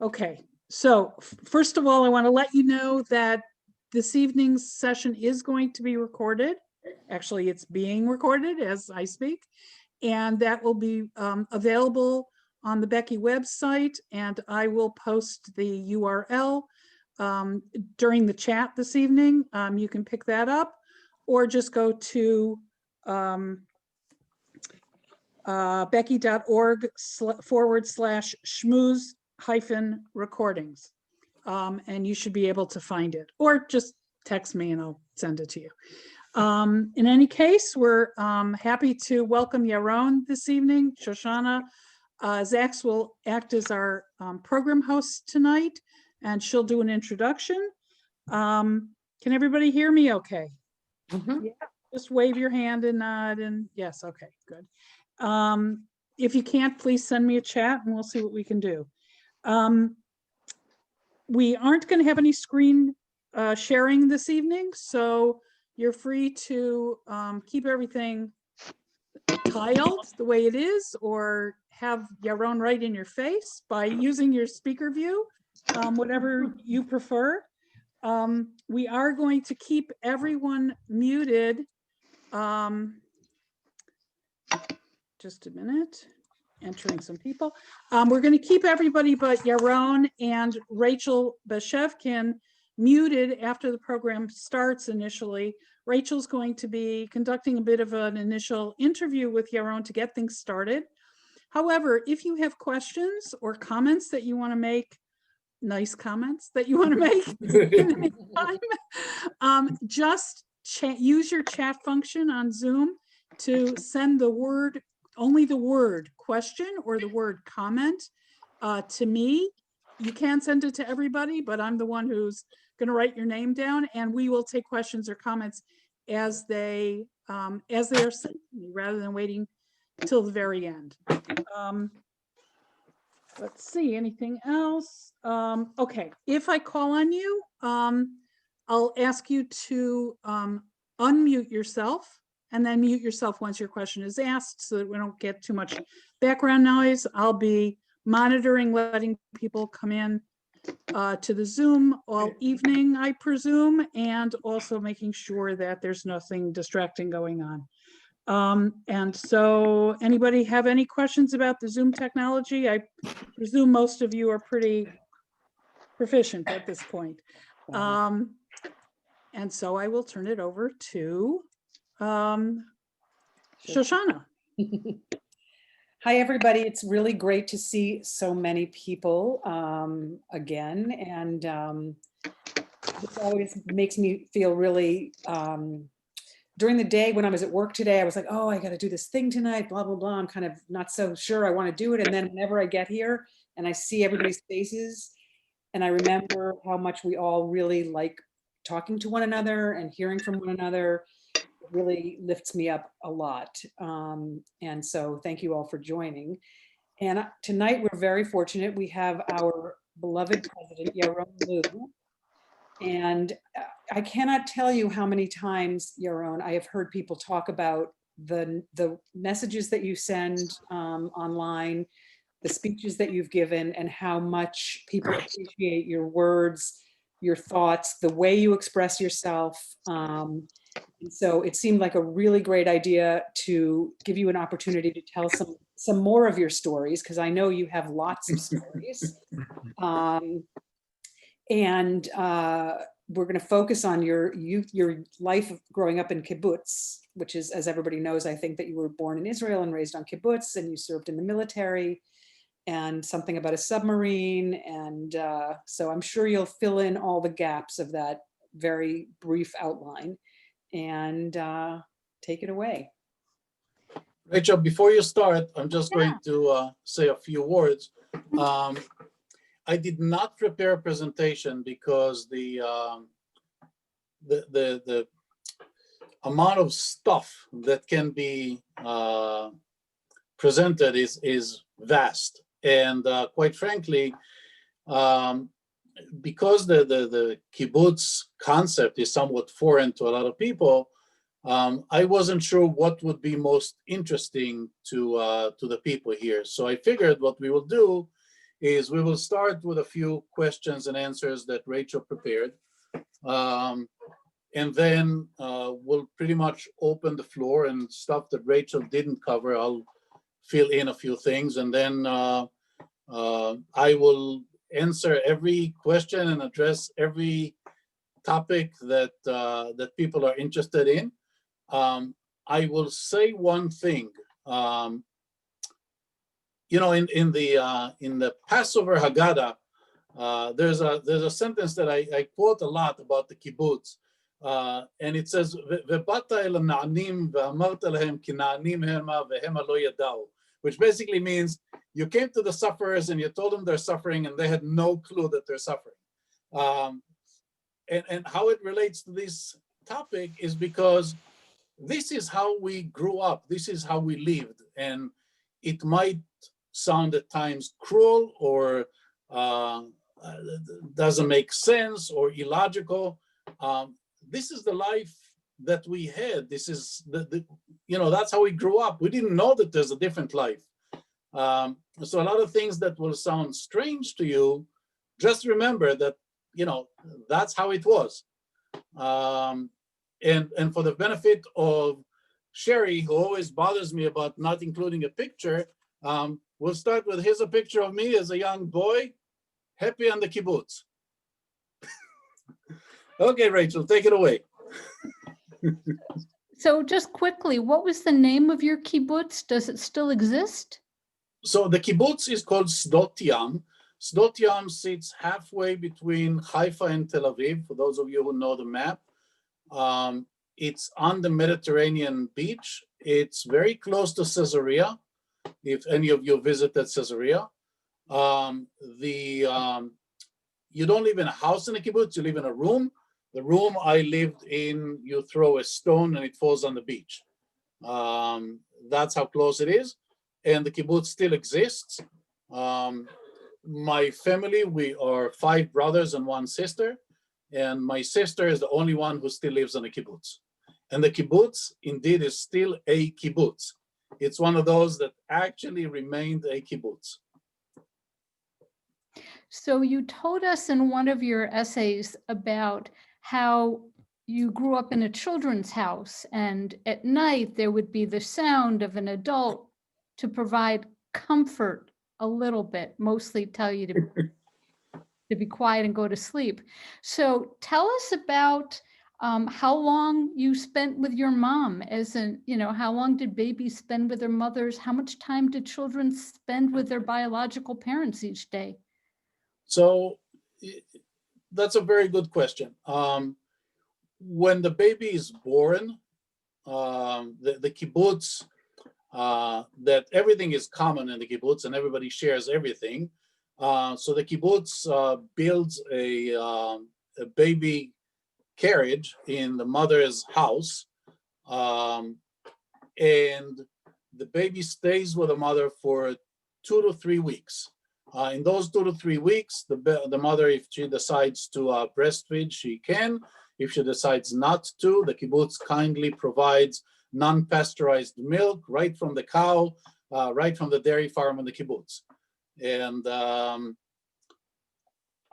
Okay, so first of all, I want to let you know that this evening's session is going to be recorded. Actually, it's being recorded as I speak, and that will be available on the BEKI website, and I will post the URL during the chat this evening. You can pick that up, or just go to BEKI.org/schmooze-recordings. And you should be able to find it, or just text me and I'll send it to you. In any case, we're happy to welcome Yaron this evening. Shoshana Zax will act as our program host tonight, and she'll do an introduction. Can everybody hear me okay? Mm-hmm. Yeah, just wave your hand and nod, and yes, okay, good. If you can't, please send me a chat and we'll see what we can do. We aren't going to have any screen sharing this evening, so you're free to keep everything tiled the way it is, or have Yaron right in your face by using your speaker view, whatever you prefer. We are going to keep everyone muted. Just a minute, entering some people. We're going to keep everybody but Yaron and Rachel Beshevkin muted after the program starts initially. Rachel's going to be conducting a bit of an initial interview with Yaron to get things started. However, if you have questions or comments that you want to make, nice comments that you want to make in the meantime, just use your chat function on Zoom to send the word, only the word question or the word comment to me. You can send it to everybody, but I'm the one who's going to write your name down, and we will take questions or comments as they are sent to me, rather than waiting till the very end. Let's see, anything else? Okay, if I call on you, I'll ask you to unmute yourself and then mute yourself once your question is asked, so that we don't get too much background noise. I'll be monitoring, letting people come in to the Zoom all evening, I presume, and also making sure that there's nothing distracting going on. And so anybody have any questions about the Zoom technology? I presume most of you are pretty proficient at this point. And so I will turn it over to Shoshana. Hi, everybody. It's really great to see so many people again. And this always makes me feel really, during the day when I was at work today, I was like, oh, I got to do this thing tonight, blah, blah, blah. I'm kind of not so sure I want to do it. And then whenever I get here and I see everybody's faces, and I remember how much we all really like talking to one another and hearing from one another, it really lifts me up a lot. And so thank you all for joining. And tonight we're very fortunate. We have our beloved president, Yaron. And I cannot tell you how many times, Yaron, I have heard people talk about the messages that you send online, the speeches that you've given, and how much people appreciate your words, your thoughts, the way you express yourself. And so it seemed like a really great idea to give you an opportunity to tell some more of your stories, because I know you have lots of stories. And we're going to focus on your life of growing up in Kibbutz, which is, as everybody knows, I think that you were born in Israel and raised on Kibbutz, and you served in the military, and something about a submarine. And so I'm sure you'll fill in all the gaps of that very brief outline, and take it away. Rachel, before you start, I'm just going to say a few words. I did not prepare a presentation because the amount of stuff that can be presented is vast, and quite frankly, because the kibbutz concept is somewhat foreign to a lot of people, I wasn't sure what would be most interesting to the people here. So I figured what we will do is we will start with a few questions and answers that Rachel prepared. And then we'll pretty much open the floor, and stuff that Rachel didn't cover, I'll fill in a few things. And then I will answer every question and address every topic that that people are interested in. I will say one thing. You know, in the Passover Haggadah, there's a sentence that I quote a lot about the kibbutz, and it says, "V'bata el na'anim v'amarta lehem ki na'anim hema v'hema lo yadau," which basically means you came to the sufferers and you told them they're suffering, and they had no clue that they're suffering. And how it relates to this topic is because this is how we grew up. This is how we lived, and it might sound at times cruel or doesn't make sense or illogical. This is the life that we had. This is you know, that's how we grew up. We didn't know that there's a different life. So a lot of things that will sound strange to you, just remember that, you know, that's how it was. And for the benefit of Sherry, who always bothers me about not including a picture, we'll start with, here's a picture of me as a young boy, happy on the kibbutz. Okay, Rachel, take it away. So just quickly, what was the name of your kibbutz? Does it still exist? So the kibbutz is called Sdot Yam. Sdot Yam sits halfway between Haifa and Tel Aviv, for those of you who know the map. It's on the Mediterranean beach. It's very close to Caesarea, if any of you visited Caesarea. You don't live in a house in a kibbutz, you live in a room. The room I lived in, you throw a stone and it falls on the beach. That's how close it is. And the kibbutz still exists. My family, we are 5 brothers and 1 sister. And my sister is the only one who still lives in a kibbutz. And the kibbutz indeed is still a kibbutz. It's one of those that actually remained a kibbutz. So you told us in one of your essays about how you grew up in a children's house, and at night there would be the sound of an adult to provide comfort a little bit, mostly tell you to be quiet and go to sleep. So tell us about how long you spent with your mom, as in, you know, how long did babies spend with their mothers? How much time did children spend with their biological parents each day? So that's a very good question. When the baby is born, the kibbutz, that everything is common in the kibbutz and everybody shares everything. So the kibbutz builds a baby carriage in the mother's house, and the baby stays with the mother for 2 to 3 weeks. In those 2 to 3 weeks, the mother, if she decides to breastfeed, she can. If she decides not to, the kibbutz kindly provides non-pasteurized milk right from the cow, right from the dairy farm in the kibbutz. And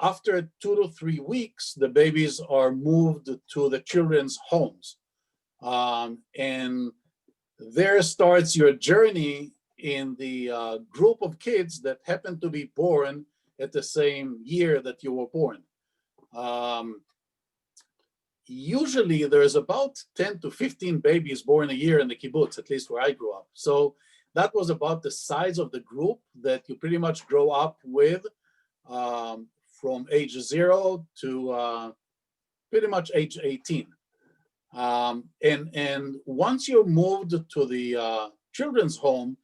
after 2 to 3 weeks, the babies are moved to the children's homes. And there starts your journey in the group of kids that happen to be born at the same year that you were born. Usually there's about 10 to 15 babies born a year in the kibbutz, at least where I grew up. So that was about the size of the group that you pretty much grow up with, from age 0 to pretty much age 18. And once you're moved to the children's home,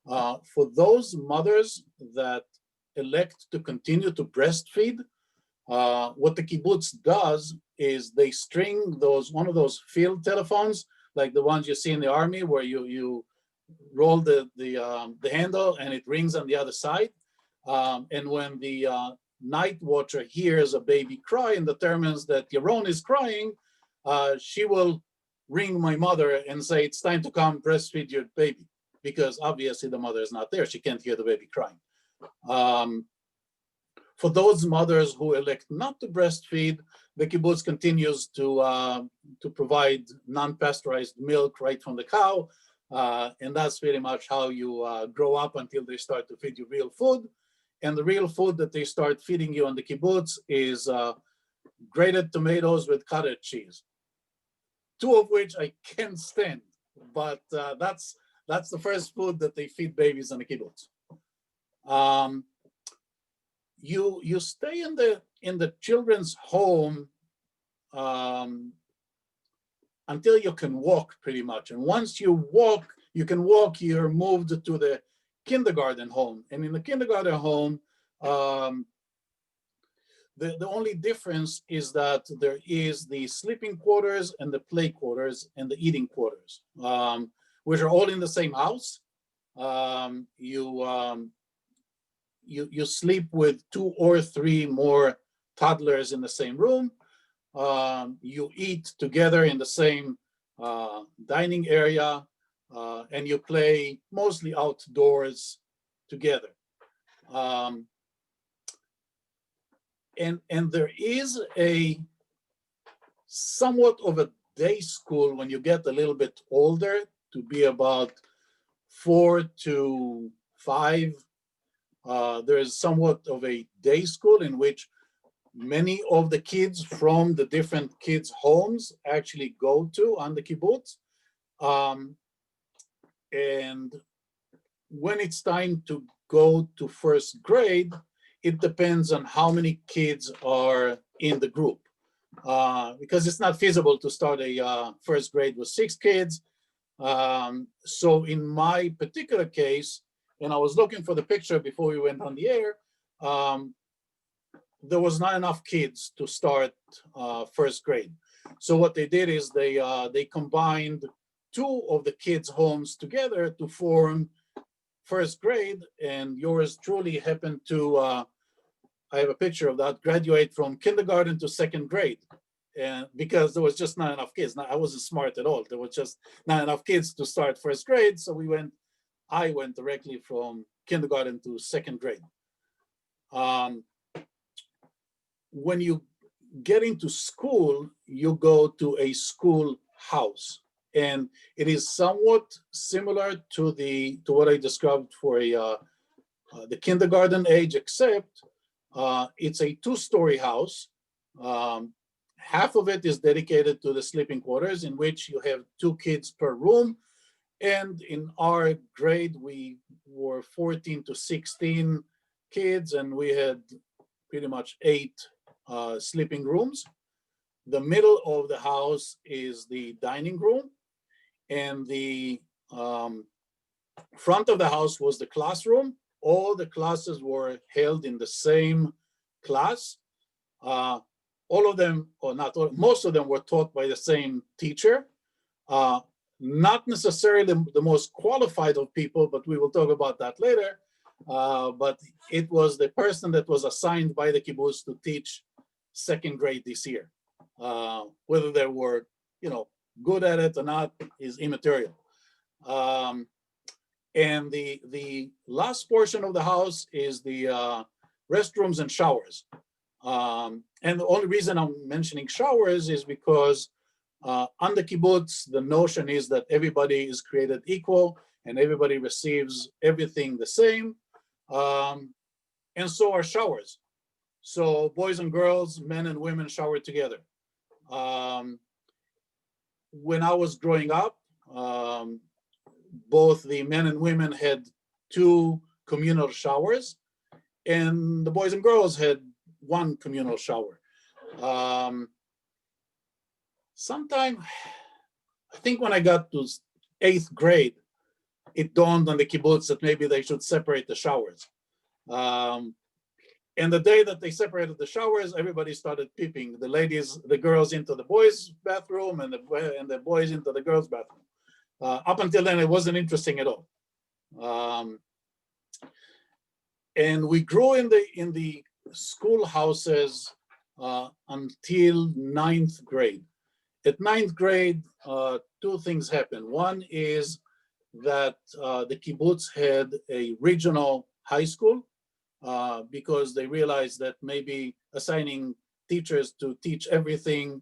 for those mothers that elect to continue to breastfeed, what the kibbutz does is they string one of those field telephones, like the ones you see in the army, where you roll the handle and it rings on the other side. And when the night watcher hears a baby cry and determines that Yaron is crying, she will ring my mother and say, it's time to come breastfeed your baby, because obviously the mother is not there. She can't hear the baby crying. For those mothers who elect not to breastfeed, the kibbutz continues to provide non-pasteurized milk right from the cow. And that's pretty much how you grow up until they start to feed you real food. And the real food that they start feeding you on the kibbutz is grated tomatoes with cottage cheese, two of which I can't stand. But that's the first food that they feed babies on the kibbutz. You stay in the children's home until you can walk, pretty much. And once you can walk, you're moved to the kindergarten home. And in the kindergarten home, the only difference is that there is the sleeping quarters and the play quarters and the eating quarters, which are all in the same house. You sleep with 2 or 3 more toddlers in the same room. You eat together in the same dining area, and you play mostly outdoors together. And there is a somewhat of a day school when you get a little bit older, to be about 4 to 5. There is somewhat of a day school in which many of the kids from the different kids' homes actually go to on the kibbutz. And when it's time to go to first grade, it depends on how many kids are in the group. Because it's not feasible to start a first grade with 6 kids. So in my particular case, and I was looking for the picture before we went on the air, there was not enough kids to start first grade. So what they did is they combined 2 of the kids' homes together to form first grade, and yours truly happened to, I have a picture of that, graduate from kindergarten to 2nd grade. And because there was just not enough kids. Now, I wasn't smart at all. There was just not enough kids to start first grade. So I went directly from kindergarten to 2nd grade. When you get into school, you go to a school house. And it is somewhat similar to what I described for the kindergarten age, except it's a 2-story house. Half of it is dedicated to the sleeping quarters, in which you have 2 kids per room. And in our grade, we were 14 to 16 kids, and we had pretty much 8 sleeping rooms. The middle of the house is the dining room, and the front of the house was the classroom. All the classes were held in the same class. All of them, or not all, most of them were taught by the same teacher. Not necessarily the most qualified of people, but we will talk about that later. But it was the person that was assigned by the kibbutz to teach 2nd grade this year. Whether they were, good at it or not is immaterial. And the last portion of the house is the restrooms and showers. And the only reason I'm mentioning showers is because on the kibbutz, the notion is that everybody is created equal and everybody receives everything the same. And so are showers. So boys and girls, men and women shower together. When I was growing up, both the men and women had 2 communal showers, and the boys and girls had 1 communal shower. Sometime, I think when I got to 8th grade, it dawned on the kibbutz that maybe they should separate the showers. And the day that they separated the showers, everybody started peeping. The girls into the boys' bathroom, and the boys into the girls' bathroom. Up until then, it wasn't interesting at all. And we grew in the schoolhouses until 9th grade. At 9th grade, 2 things happened. One is that the kibbutz had a regional high school, because they realized that maybe assigning teachers to teach everything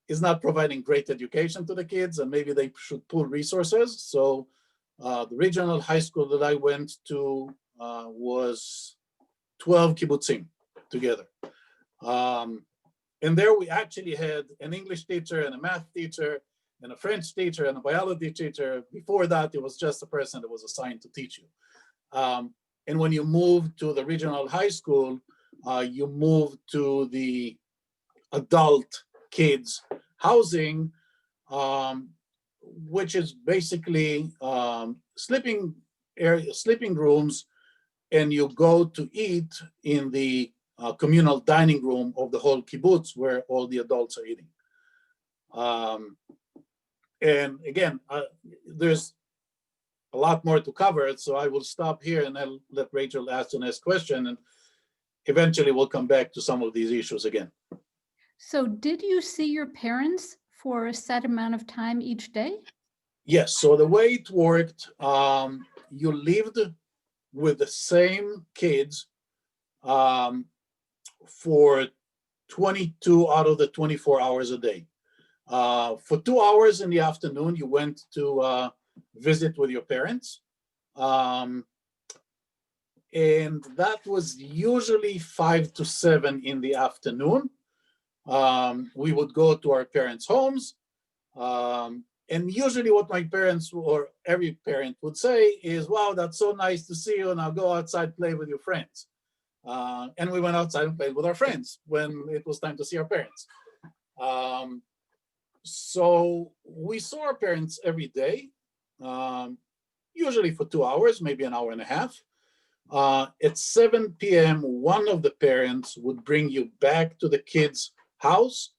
is not providing great education to the kids, and maybe they should pool resources. So the regional high school that I went to was 12 kibbutzim together. And there we actually had an English teacher and a math teacher and a French teacher and a biology teacher. Before that, it was just a person that was assigned to teach you. And when you move to the regional high school, you move to the adult kids housing, which is basically sleeping rooms, and you go to eat in the communal dining room of the whole kibbutz where all the adults are eating. And again, there's a lot more to cover, so I will stop here and I'll let Rachel ask the next question, and eventually we'll come back to some of these issues again. So did you see your parents for a set amount of time each day? Yes, so the way it worked, you lived with the same kids for 22 out of the 24 hours a day. For 2 hours in the afternoon, you went to visit with your parents. And that was usually 5 to 7 in the afternoon. We would go to our parents' homes. And usually what my parents or every parent would say is, wow, that's so nice to see you. Now go outside, play with your friends. And we went outside and played with our friends when it was time to see our parents. So we saw our parents every day, usually for 2 hours, maybe an hour and a half. At 7 p.m., one of the parents would bring you back to the kids' house,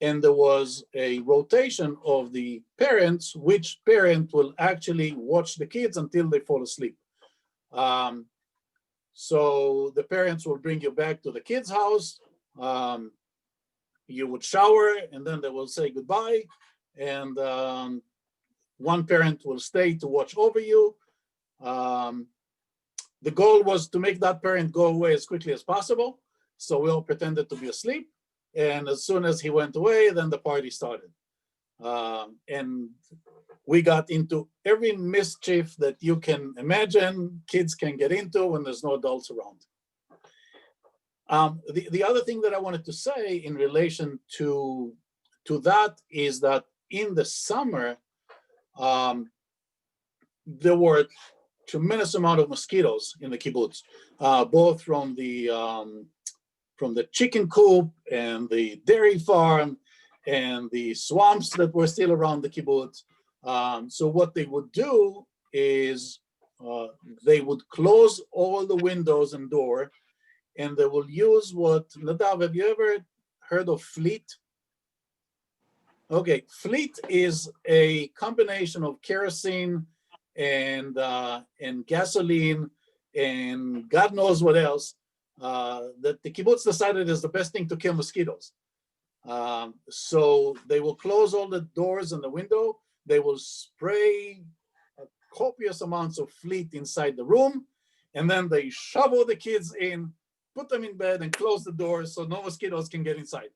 and there was a rotation of the parents, which parent will actually watch the kids until they fall asleep. So the parents will bring you back to the kids' house. You would shower, and then they will say goodbye. And one parent will stay to watch over you. The goal was to make that parent go away as quickly as possible. So we all pretended to be asleep. And as soon as he went away, then the party started. And we got into every mischief that you can imagine kids can get into when there's no adults around. The other thing that I wanted to say in relation to that is that in the summer, there were tremendous amount of mosquitoes in the kibbutz, both from the chicken coop and the dairy farm and the swamps that were still around the kibbutz. So what they would do is they would close all the windows and door, and they will use what, Nadav, have you ever heard of fleet? Okay, fleet is a combination of kerosene and gasoline and God knows what else that the kibbutz decided is the best thing to kill mosquitoes. So they will close all the doors and the window. They will spray copious amounts of fleet inside the room, and then they shovel the kids in, put them in bed, and close the doors so no mosquitoes can get inside.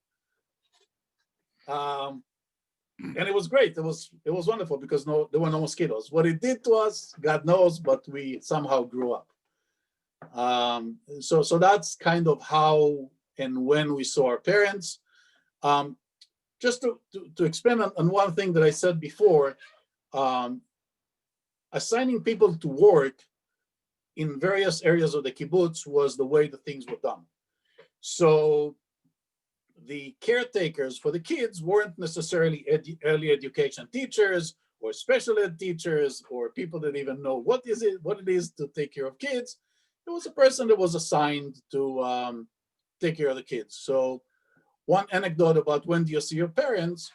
And it was great. It was wonderful because there were no mosquitoes. What it did to us, God knows, but we somehow grew up. So that's kind of how and when we saw our parents. Just to expand on one thing that I said before, assigning people to work in various areas of the kibbutz was the way the things were done. So the caretakers for the kids weren't necessarily early education teachers or special ed teachers or people that even know what it is to take care of kids. It was a person that was assigned to take care of the kids. So one anecdote about when do you see your parents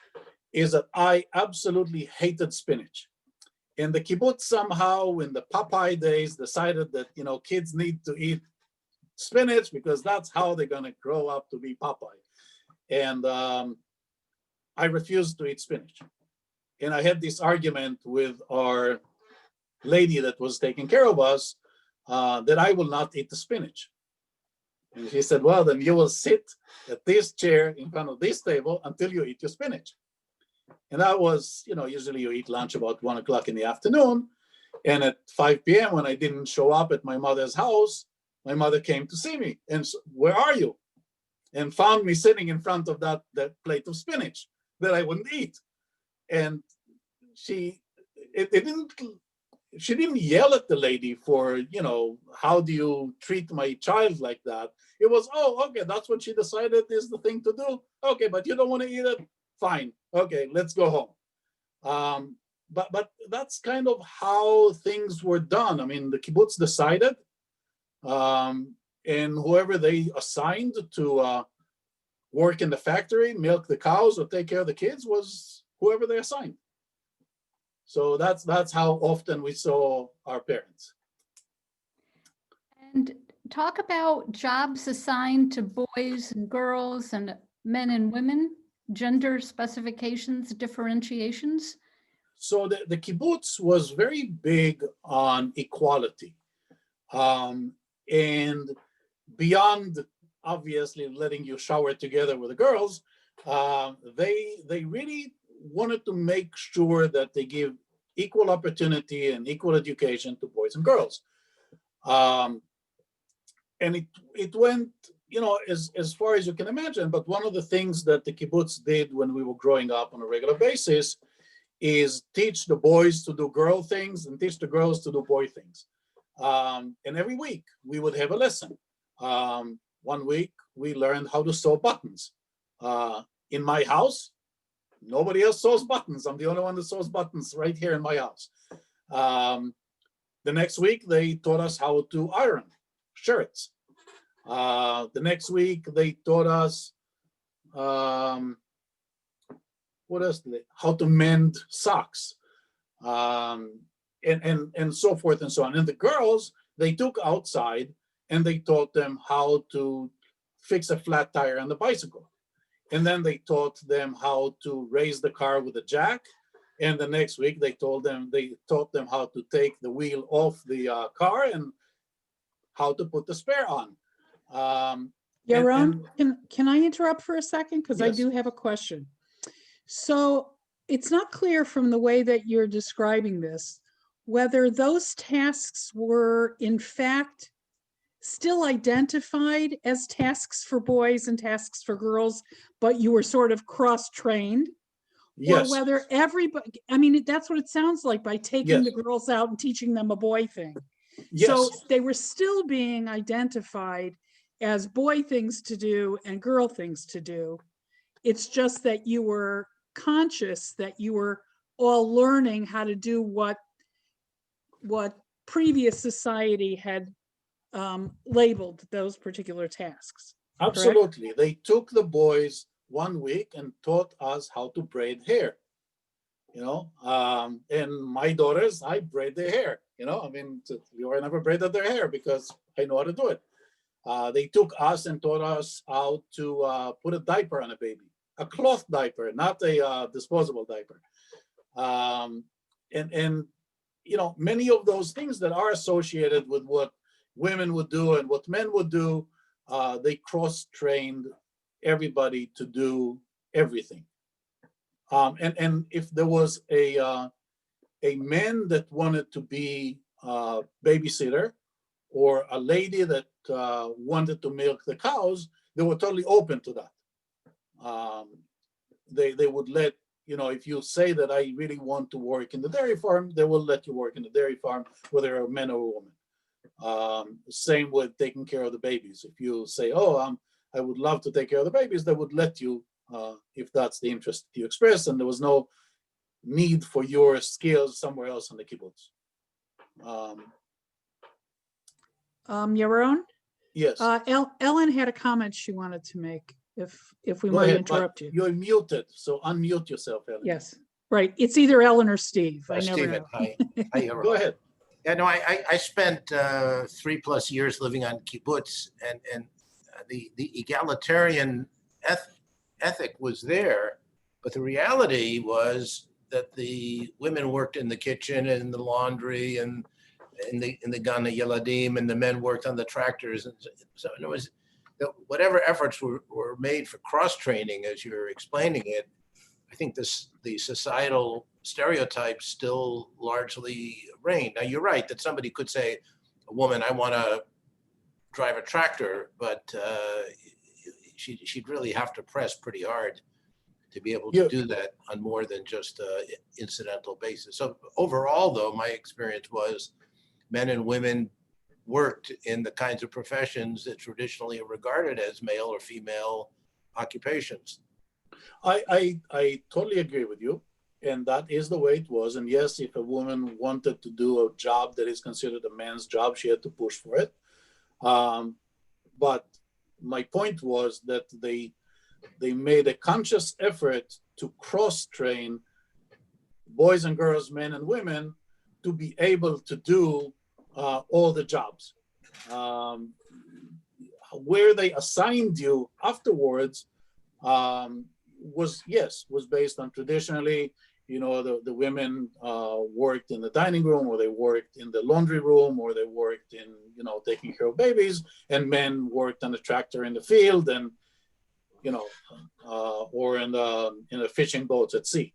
is that I absolutely hated spinach. And the kibbutz somehow in the Popeye days decided that, kids need to eat spinach because that's how they're gonna grow up to be Popeye. And I refused to eat spinach. And I had this argument with our lady that was taking care of us that I will not eat the spinach. And she said, well, then you will sit at this chair in front of this table until you eat your spinach. And that was, usually you eat lunch about 1 o'clock in the afternoon. And at 5 p.m., when I didn't show up at my mother's house, my mother came to see me and said, where are you? And found me sitting in front of that plate of spinach that I wouldn't eat. And she didn't yell at the lady for, how do you treat my child like that? It was, oh, okay, that's what she decided is the thing to do. Okay, but you don't want to eat it? Fine. Okay, let's go home. But that's kind of how things were done. I mean, the kibbutz decided, and whoever they assigned to work in the factory, milk the cows, or take care of the kids was whoever they assigned. So that's how often we saw our parents. And talk about jobs assigned to boys and girls and men and women, gender specifications, differentiations. So the kibbutz was very big on equality. And beyond obviously letting you shower together with the girls, they really wanted to make sure that they give equal opportunity and equal education to boys and girls. And it went, as far as you can imagine. But one of the things that the kibbutz did when we were growing up on a regular basis is teach the boys to do girl things and teach the girls to do boy things. And every week we would have a lesson. 1 week we learned how to sew buttons. In my house, nobody else sews buttons. I'm the only one that sews buttons right here in my house. The next week they taught us how to iron shirts. The next week they taught us what else? How to mend socks, and so forth and so on. And the girls, they took outside and they taught them how to fix a flat tire on the bicycle. And then they taught them how to raise the car with a jack. And the next week they taught them how to take the wheel off the car and how to put the spare on. Yaron, can I interrupt for a second? Because I Yes. do have a question. So it's not clear from the way that you're describing this, whether those tasks were in fact still identified as tasks for boys and tasks for girls, but you were sort of cross-trained. Yes. Or whether everybody, I mean, that's what it sounds like by taking Yes. the girls out and teaching them a boy thing. Yes. So they were still being identified as boy things to do and girl things to do. It's just that you were conscious that you were all learning how to do what previous society had labeled those particular tasks. Absolutely. Correct? They took the boys 1 week and taught us how to braid hair. And my daughters, I braid their hair. I mean, I never braided their hair because I know how to do it. They took us and taught us how to put a diaper on a baby, a cloth diaper, not a disposable diaper. And many of those things that are associated with what women would do and what men would do, they cross-trained everybody to do everything. And if there was a man that wanted to be a babysitter or a lady that wanted to milk the cows, they were totally open to that. They would let, if you say that I really want to work in the dairy farm, they will let you work in the dairy farm, whether you're a man or a woman. Same with taking care of the babies. If you say, I would love to take care of the babies, they would let you, if that's the interest you express, and there was no need for your skills somewhere else in the kibbutz. Yaron? Yes. Ellen had a comment she wanted to make, if we Go might ahead, interrupt you. You're muted, so unmute yourself, Ellen. Yes, right. It's either Ellen or Steve. I never Stephen, know. hi. Hi, Yaron. Go ahead. Yeah, no, I spent 3+ years living on kibbutz, and the egalitarian ethic was there, but the reality was that the women worked in the kitchen and the laundry and in the Gana Yeladim, and the men worked on the tractors. And so it was, whatever efforts were made for cross-training, as you're explaining it, I think the societal stereotypes still largely reign. Now, you're right that somebody could say, a woman, I want to drive a tractor, but she'd really have to press pretty hard to be able to do that on more than just incidental basis. So overall, though, my experience was men and women worked in the kinds of professions that traditionally are regarded as male or female occupations. I totally agree with you. And that is the way it was. And yes, if a woman wanted to do a job that is considered a man's job, she had to push for it. But my point was that they made a conscious effort to cross-train boys and girls, men and women, to be able to do all the jobs. Where they assigned you afterwards was based on traditionally, the women worked in the dining room, or they worked in the laundry room, or they worked in, taking care of babies, and men worked on the tractor in the field, and, or in the fishing boats at sea.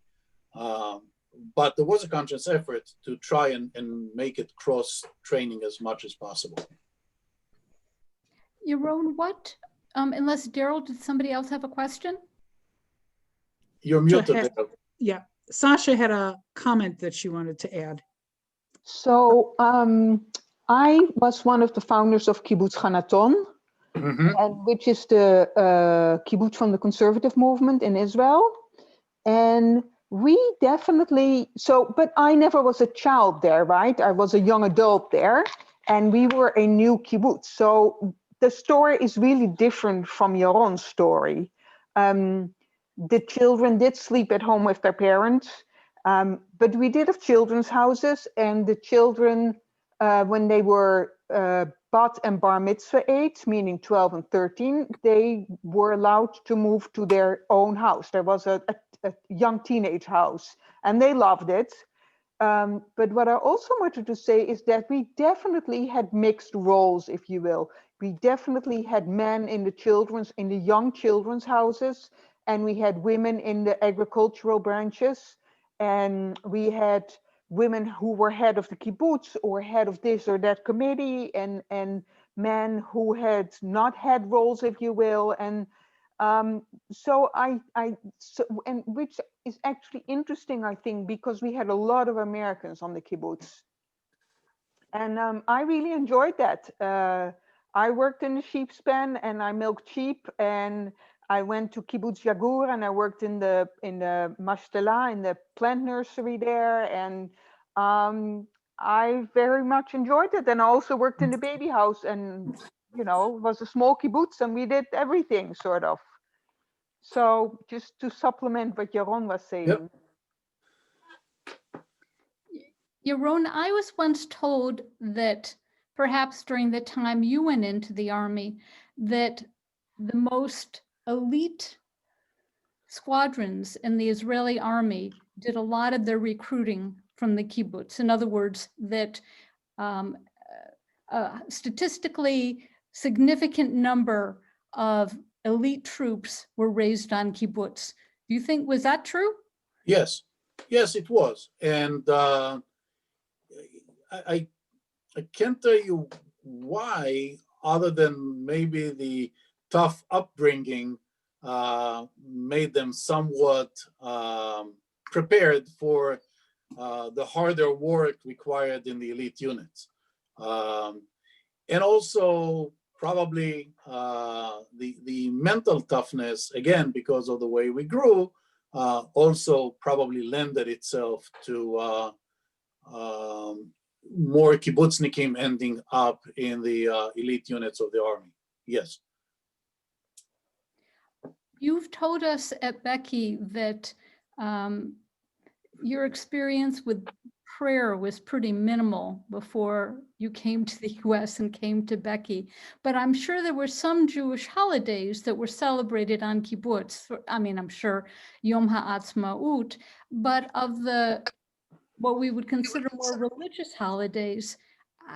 But there was a conscious effort to try and make it cross-training as much as possible. Yaron, what, unless Daryl, did somebody else have a question? You're muted. Yeah, Sasha had a comment that she wanted to add. So I was one of the founders of Kibbutz Hanaton, and which is the kibbutz from the conservative movement in Israel. And we definitely, but I never was a child there, right? I was a young adult there, and we were a new kibbutz. So the story is really different from Yaron's story. The children did sleep at home with their parents, but we did have children's houses, and the children, when they were bat and bar mitzvah age, meaning 12 and 13, they were allowed to move to their own house. There was a young teenage house, and they loved it. But what I also wanted to say is that we definitely had mixed roles, if you will. We definitely had men in the young children's houses, and we had women in the agricultural branches, and we had women who were head of the kibbutz or head of this or that committee, and men who had not had roles, if you will. And which is actually interesting, I think, because we had a lot of Americans on the kibbutz, and I really enjoyed that. I worked in the sheep's pen, and I milked sheep, and I went to Kibbutz Yagur, and I worked in the mashtela, in the plant nursery there, and I very much enjoyed it. And I also worked in the baby house, and it was a small kibbutz, and we did everything sort of. So just to supplement what Yaron was saying. Yep. Yaron, I was once told that perhaps during the time you went into the army, that the most elite squadrons in the Israeli army did a lot of their recruiting from the kibbutz. In other words, that statistically significant number of elite troops were raised on kibbutz. Do you think, was that true? Yes, it was. And I can't tell you why, other than maybe the tough upbringing made them somewhat prepared for the harder work required in the elite units. And also probably the mental toughness, again, because of the way we grew, also probably lended itself to more kibbutznikim ending up in the elite units of the army. Yes. You've told us at BEKI that your experience with prayer was pretty minimal before you came to the US and came to BEKI, but I'm sure there were some Jewish holidays that were celebrated on kibbutz. I mean, I'm sure Yom HaAtzmaut, but of the what we would consider more religious holidays,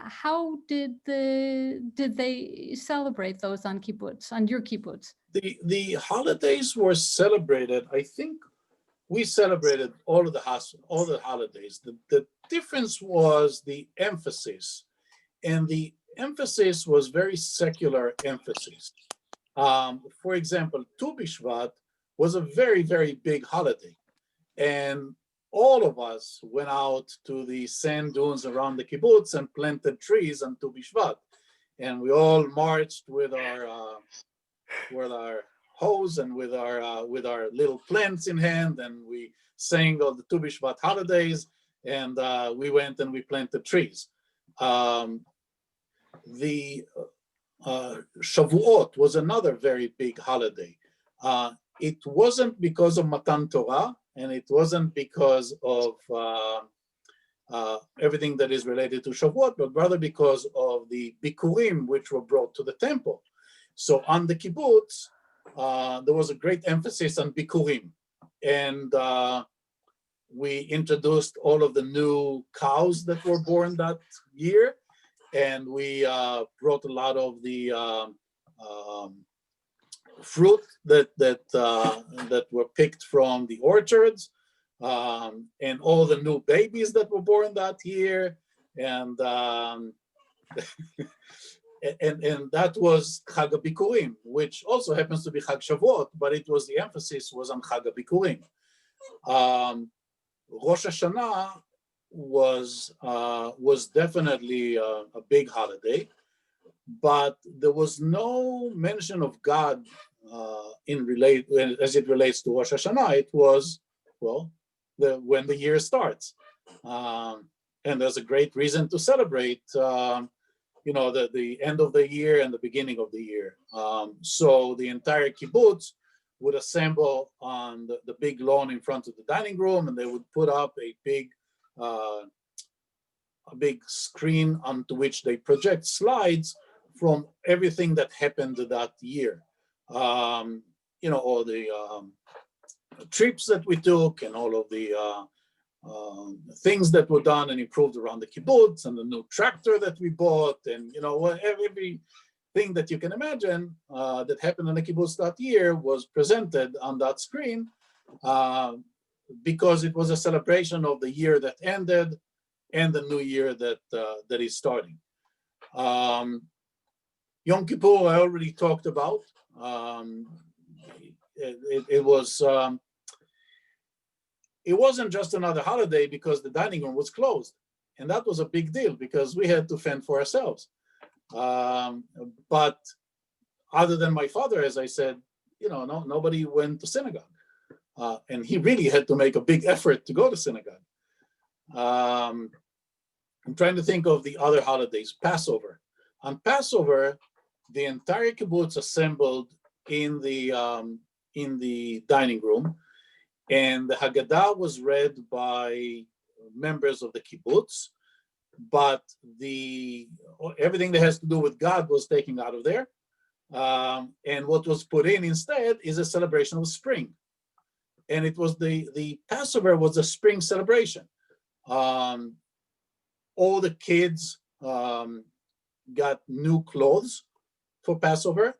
how did they celebrate those on kibbutz, on your kibbutz? The holidays were celebrated. I think we celebrated all the holidays. The difference was the emphasis, and the emphasis was very secular emphasis. For example, Tu B'Shvat was a very, very big holiday, and all of us went out to the sand dunes around the kibbutz and planted trees on Tu B'Shvat, and we all marched with our hose and with our little plants in hand, and we sang all the Tu B'Shvat holidays, and we went and we planted trees. The Shavuot was another very big holiday. It wasn't because of Matan Torah, and it wasn't because of everything that is related to Shavuot, but rather because of the Bikurim which were brought to the temple. So on the kibbutz, there was a great emphasis on Bikurim, and we introduced all of the new cows that were born that year, and we brought a lot of the fruit that were picked from the orchards, and all the new babies that were born that year, and and that was Chag HaBikurim, which also happens to be Chag Shavuot, but the emphasis was on Chag HaBikurim. Rosh Hashanah was definitely a big holiday, but there was no mention of God as it relates to Rosh Hashanah. It was, well, when the year starts, and there's a great reason to celebrate. The end of the year and the beginning of the year. So the entire kibbutz would assemble on the big lawn in front of the dining room, and they would put up a big screen onto which they project slides from everything that happened that year. All the trips that we took, and all of the things that were done and improved around the kibbutz, and the new tractor that we bought, and everything that you can imagine that happened in the kibbutz that year was presented on that screen, because it was a celebration of the year that ended and the new year that is starting. Yom Kippur I already talked about. It wasn't just another holiday because the dining room was closed, and that was a big deal because we had to fend for ourselves. But other than my father, as I said, nobody went to synagogue, and he really had to make a big effort to go to synagogue. I'm trying to think of the other holidays. Passover. On Passover, the entire kibbutz assembled in the dining room, and the Haggadah was read by members of the kibbutz, but everything that has to do with God was taken out of there. And what was put in instead is a celebration of spring. And it was the Passover was a spring celebration. All the kids got new clothes for Passover.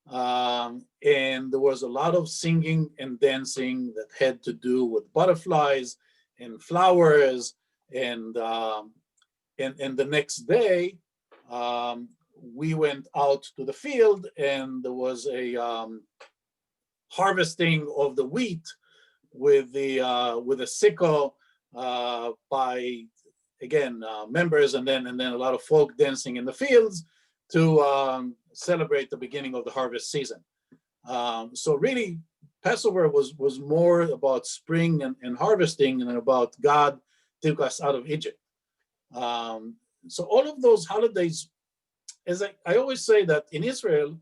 And there was a lot of singing and dancing that had to do with butterflies and flowers, and the next day we went out to the field, and there was a harvesting of the wheat with a sickle by members, and then a lot of folk dancing in the fields to celebrate the beginning of the harvest season. So really, Passover was more about spring and harvesting, and about God took us out of Egypt. So all of those holidays, as I always say that in Israel,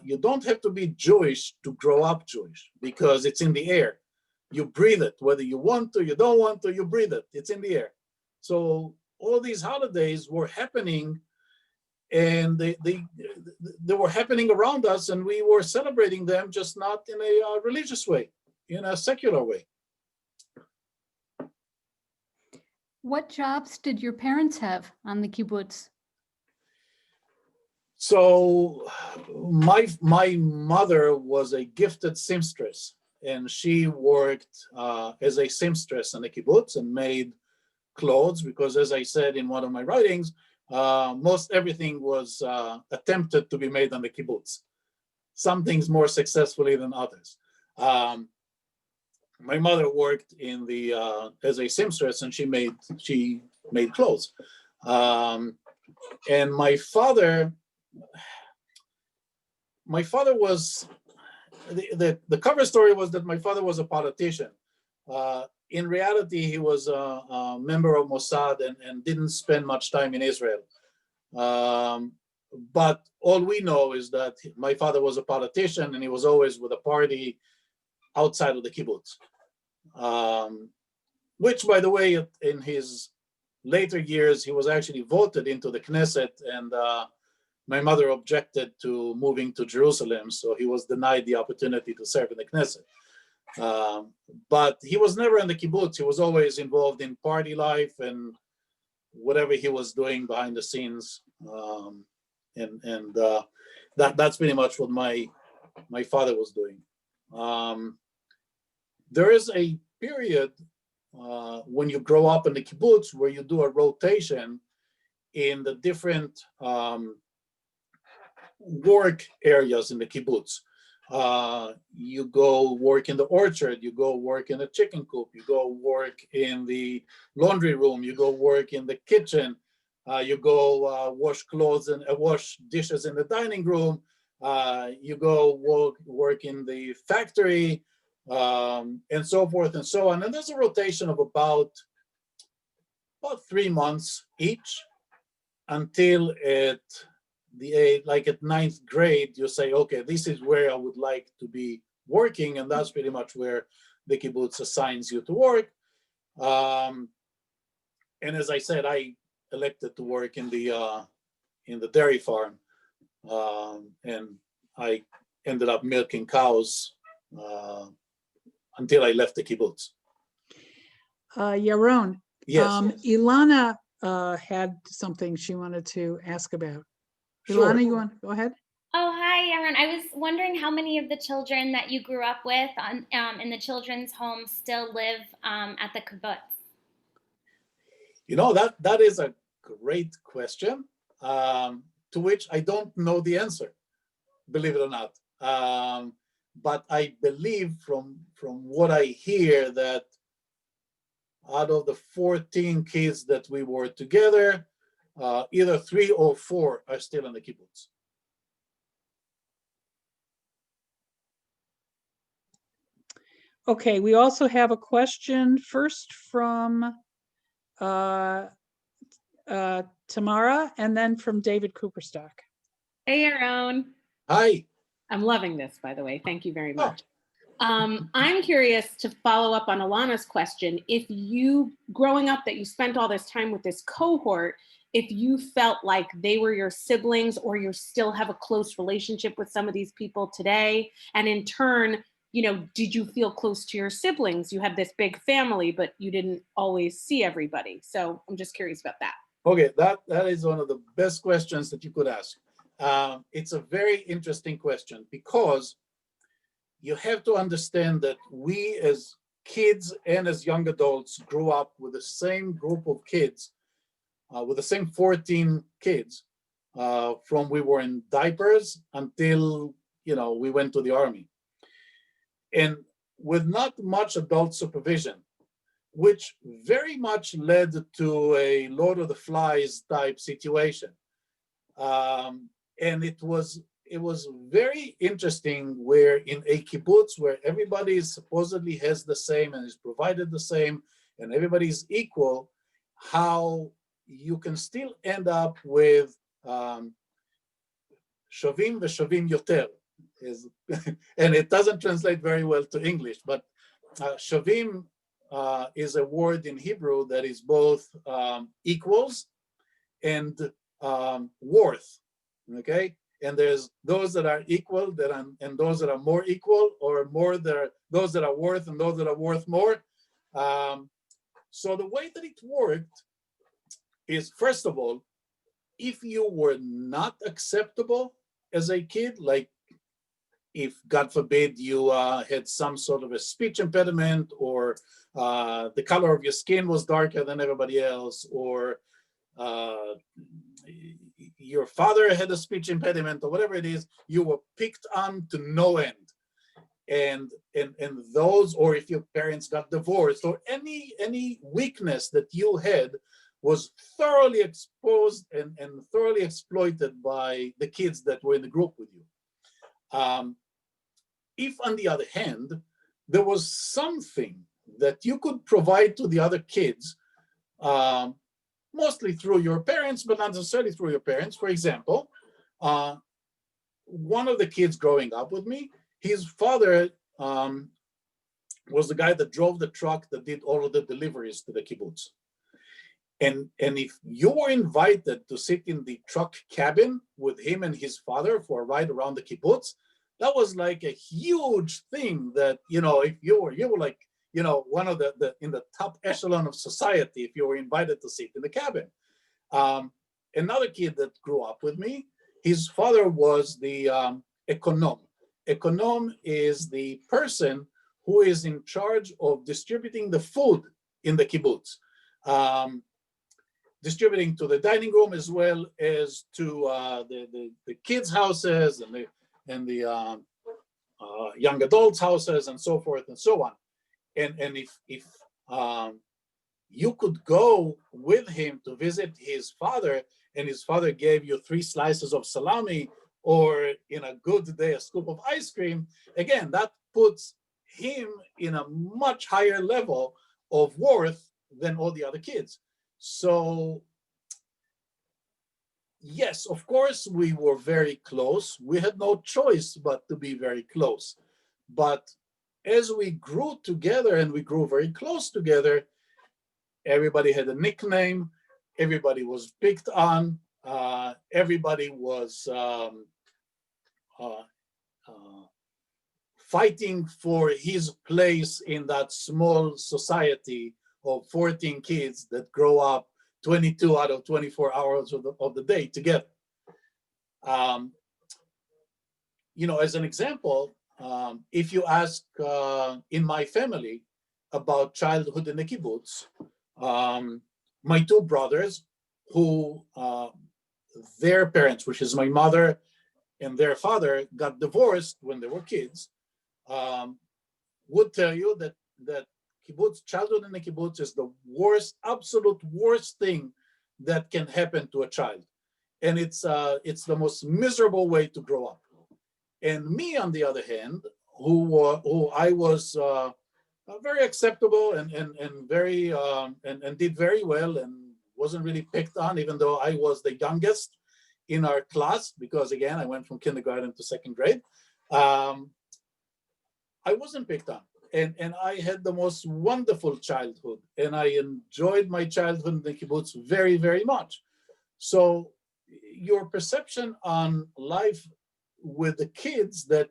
you don't have to be Jewish to grow up Jewish, because it's in the air. You breathe it, whether you want to, you don't want to, you breathe it. It's in the air. So all these holidays were happening, and they were happening around us, and we were celebrating them, just not in a religious way, in a secular way. What jobs did your parents have on the kibbutz? So my mother was a gifted seamstress, and she worked as a seamstress in the kibbutz and made clothes, because as I said in one of my writings, most everything was attempted to be made on the kibbutz. Some things more successfully than others. My mother worked in the as a seamstress, and she made clothes. And my father was, the cover story was that my father was a politician. In reality, he was a member of Mossad and didn't spend much time in Israel. But all we know is that my father was a politician, and he was always with a party outside of the kibbutz. Which, by the way, in his later years, he was actually voted into the Knesset, and my mother objected to moving to Jerusalem, so he was denied the opportunity to serve in the Knesset. But he was never in the kibbutz. He was always involved in party life and whatever he was doing behind the scenes. That's pretty much what my father was doing. There is a period when you grow up in the kibbutz where you do a rotation in the different work areas in the kibbutz. You go work in the orchard, you go work in the chicken coop, you go work in the laundry room, you go work in the kitchen, you go wash clothes and wash dishes in the dining room, you go work in the factory, and so forth and so on. And there's a rotation of about 3 months each, until at at 9th grade, you say, okay, this is where I would like to be working, and that's pretty much where the kibbutz assigns you to work. And as I said, I elected to work in the dairy farm, and I ended up milking cows until I left the kibbutz. Yaron, Yes. Ilana had something she wanted to ask about. Sure. Ilana, you want to go ahead? Oh, hi, Yaron. I was wondering how many of the children that you grew up with in the children's home still live at the kibbutz? You know, that is a great question, to which I don't know the answer, believe it or not. But I believe from what I hear that out of the 14 kids that we were together, either 3 or 4 are still in the kibbutz. Okay, we also have a question first from Tamara, and then from David Cooperstock. Hey, Yaron. Hi. I'm loving this, by the way. Thank you very much. I'm curious to follow up on Alana's question. If you, growing up, that you spent all this time with this cohort, if you felt like they were your siblings, or you still have a close relationship with some of these people today, and in turn, you know, did you feel close to your siblings? You had this big family, but you didn't always see everybody. So I'm just curious about that. Okay, that is one of the best questions that you could ask. It's a very interesting question, because you have to understand that we as kids and as young adults grew up with the same group of kids, with the same 14 kids, from we were in diapers until, you know, we went to the army. And with not much adult supervision, which very much led to a Lord of the Flies type situation. And it was very interesting, where in a kibbutz where everybody supposedly has the same and is provided the same and everybody is equal, how you can still end up with shavim v'shavim yoter, and it doesn't translate very well to English, but shavim is a word in Hebrew that is both equals and worth, okay? And there's those that are equal and those that are more equal, or more those that are worth and those that are worth more. So the way that it worked is, first of all, if you were not acceptable as a kid, like if, God forbid, you had some sort of a speech impediment, or the color of your skin was darker than everybody else, or your father had a speech impediment, or whatever it is, you were picked on to no end. And those, or if your parents got divorced, or any weakness that you had was thoroughly exposed and thoroughly exploited by the kids that were in the group with you. If, on the other hand, there was something that you could provide to the other kids, mostly through your parents, but not necessarily through your parents. For example, one of the kids growing up with me, his father was the guy that drove the truck that did all of the deliveries to the kibbutz. And if you were invited to sit in the truck cabin with him and his father for a ride around the kibbutz, that was like a huge thing that, if you were like, one of the in the top echelon of society, if you were invited to sit in the cabin. Another kid that grew up with me, his father was the econom. Econom is the person who is in charge of distributing the food in the kibbutz. Distributing to the dining room as well as to the kids' houses and the young adults' houses and so forth and so on. And if you could go with him to visit his father, and his father gave you 3 slices of salami, or in a good day, a scoop of ice cream, again, that puts him in a much higher level of worth than all the other kids. So, yes, of course, we were very close. We had no choice but to be very close. But as we grew together, and we grew very close together, everybody had a nickname, everybody was picked on, everybody was fighting for his place in that small society of 14 kids that grow up 22 out of 24 hours of the day together. As an example, if you ask in my family about childhood in the kibbutz, my 2 brothers, who their parents, which is my mother and their father, got divorced when they were kids, would tell you that kibbutz, childhood in the kibbutz is the worst, absolute worst thing that can happen to a child. And it's the most miserable way to grow up. And me, on the other hand, who I was very acceptable and very and did very well, and wasn't really picked on, even though I was the youngest in our class, because again, I went from kindergarten to 2nd grade. I wasn't picked on, and I had the most wonderful childhood, and I enjoyed my childhood in the kibbutz very, very much. So your perception on life with the kids that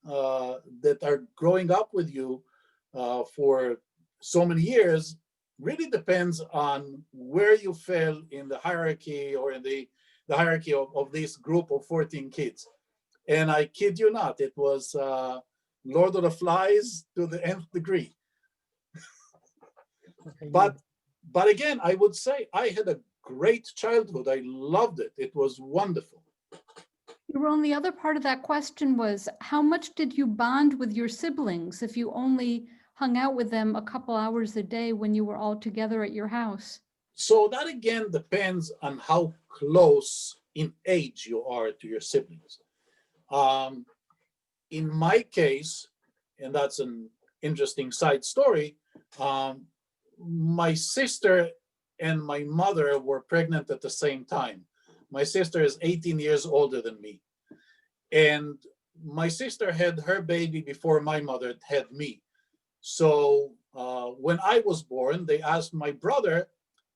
are growing up with you for so many years really depends on where you fell in the hierarchy, or in the hierarchy of this group of 14 kids. And I kid you not, it was Lord of the Flies to the nth degree. But again, I would say I had a great childhood. I loved it. It was wonderful. Yaron, the other part of that question was, how much did you bond with your siblings if you only hung out with them a couple hours a day when you were all together at your house? So that again depends on how close in age you are to your siblings. In my case, and that's an interesting side story, my sister and my mother were pregnant at the same time. My sister is 18 years older than me. And my sister had her baby before my mother had me. So when I was born, they asked my brother,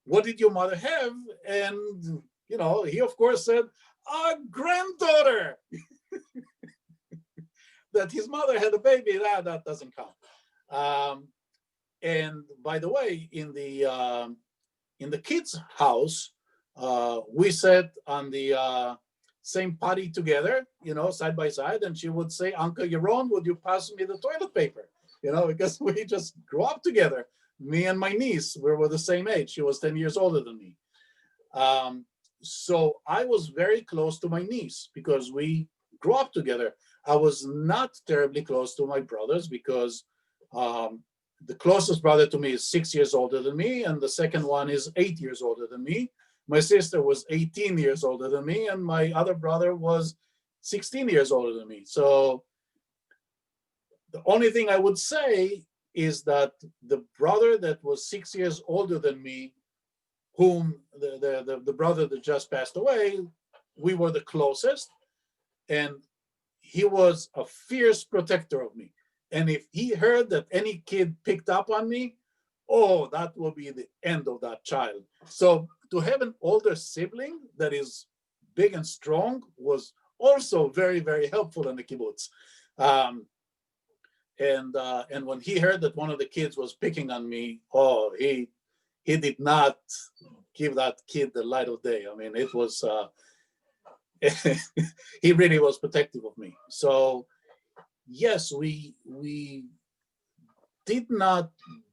"What did your mother have?" And, he of course said, "A granddaughter." That his mother had a baby, that doesn't count. And by the way, in the kids' house, we sat on the same potty together, side by side, and she would say, "Uncle Yaron, would you pass me the toilet paper?" Because we just grew up together. Me and my niece, we were the same age. She was 10 years older than me. So I was very close to my niece because we grew up together. I was not terribly close to my brothers because the closest brother to me is 6 years older than me, and the second one is 8 years older than me. My sister was 18 years older than me, and my other brother was 16 years older than me. So the only thing I would say is that the brother that was 6 years older than me, whom the brother that just passed away, we were the closest, and he was a fierce protector of me. And if he heard that any kid picked up on me, oh, that will be the end of that child. So to have an older sibling that is big and strong was also very, very helpful in the kibbutz. And when he heard that one of the kids was picking on me, oh, he did not give that kid the light of day. I mean, it was, he really was protective of me. So yes, we did not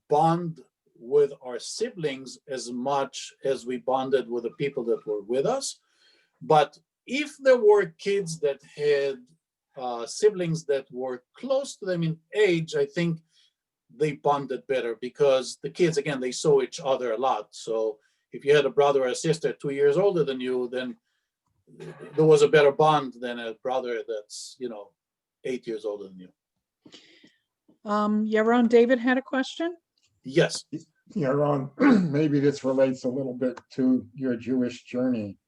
bond with our siblings as much as we bonded with the people that were with us. But if there were kids that had siblings that were close to them in age, I think they bonded better because the kids, again, they saw each other a lot. So if you had a brother or a sister 2 years older than you, then there was a better bond than a brother that's 8 years older than you. Yaron, David had a question. Yes. Yaron, maybe this relates a little bit to your Jewish journey.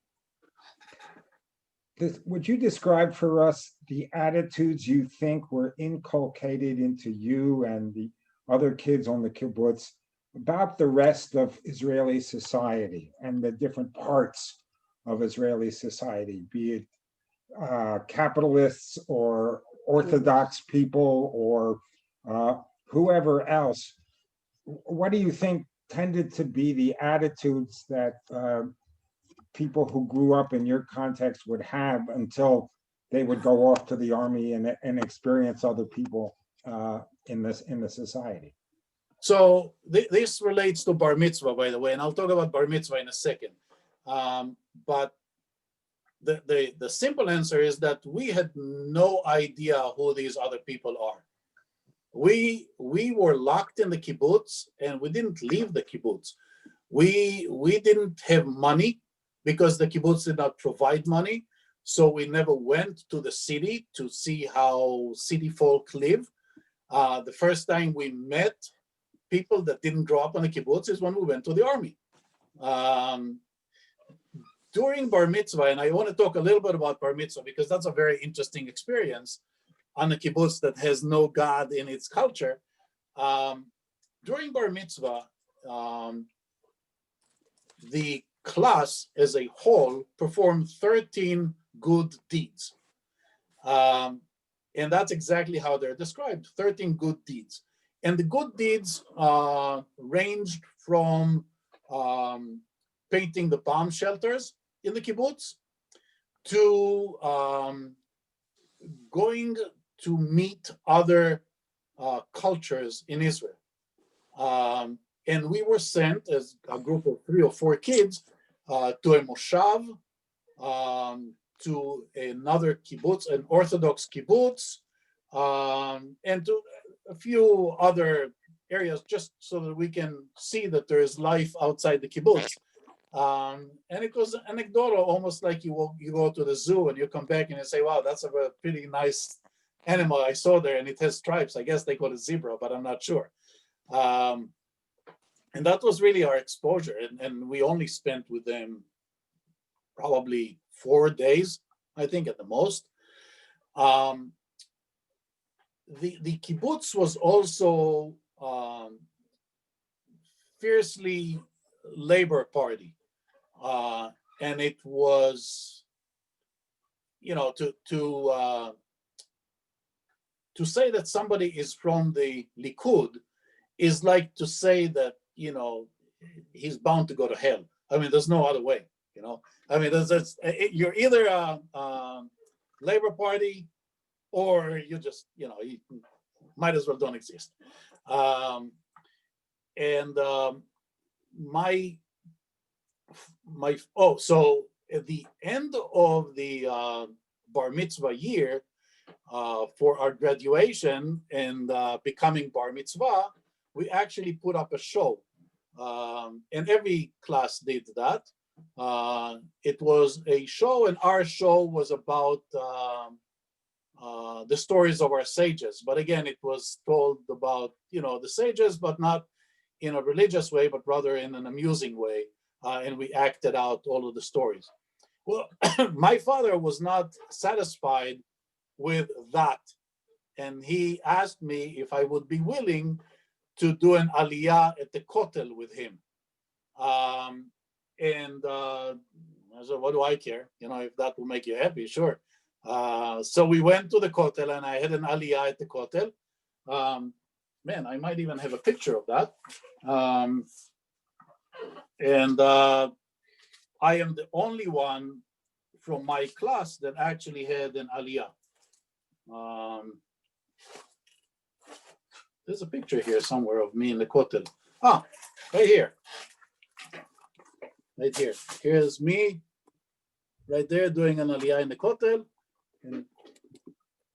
Would you describe for us the attitudes you think were inculcated into you and the other kids on the kibbutz about the rest of Israeli society and the different parts of Israeli society, be it capitalists or Orthodox people or whoever else? What do you think tended to be the attitudes that people who grew up in your context would have until they would go off to the army and experience other people in the society? So this relates to bar mitzvah, by the way, and I'll talk about bar mitzvah in a second. But the simple answer is that we had no idea who these other people are. We were locked in the kibbutz and we didn't leave the kibbutz. We didn't have money because the kibbutz did not provide money. So we never went to the city to see how city folk live. The first time we met people that didn't grow up on the kibbutz is when we went to the army. During bar mitzvah, and I want to talk a little bit about bar mitzvah because that's a very interesting experience on the kibbutz that has no God in its culture. During bar mitzvah, the class as a whole performed 13 good deeds. And that's exactly how they're described, 13 good deeds. And the good deeds ranged from painting the bomb shelters in the kibbutz to going to meet other cultures in Israel. And we were sent as a group of 3 or 4 kids to a moshav, to another kibbutz, an Orthodox kibbutz, and to a few other areas just so that we can see that there is life outside the kibbutz. And it was anecdotal, almost like you go to the zoo and you come back and you say, wow, that's a pretty nice animal I saw there and it has stripes. I guess they call it zebra, but I'm not sure. And that was really our exposure. And we only spent with them probably 4 days, I think, at the most. The kibbutz was also fiercely labor party. And it was, to say that somebody is from the Likud is like to say that, he's bound to go to hell. I mean, there's no other way, I mean, you're either a Labor Party or you just, you might as well don't exist. So at the end of the bar mitzvah year, for our graduation and becoming bar mitzvah, we actually put up a show. And every class did that. It was a show, and our show was about the stories of our sages. But again, it was told about, the sages, but not in a religious way, but rather in an amusing way. And we acted out all of the stories. Well, my father was not satisfied with that. And he asked me if I would be willing to do an aliyah at the Kotel with him. And I said, what do I care? If that will make you happy, sure. So we went to the Kotel, and I had an aliyah at the Kotel. Man, I might even have a picture of that. And I am the only one from my class that actually had an aliyah. There's a picture here somewhere of me in the Kotel. Ah, right here. Right here. Here's me right there doing an aliyah in the Kotel. And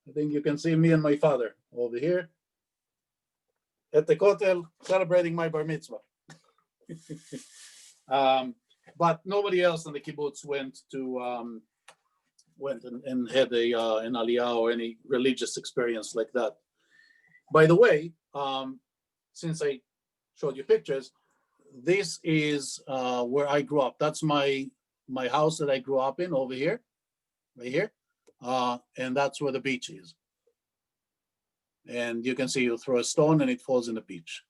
I think you can see me and my father over here at the Kotel celebrating my bar mitzvah. But nobody else in the kibbutz went and had an aliyah or any religious experience like that. By the way, since I showed you pictures, this is where I grew up. That's my house that I grew up in over here, right here. And that's where the beach is. And you can see you throw a stone and it falls in the beach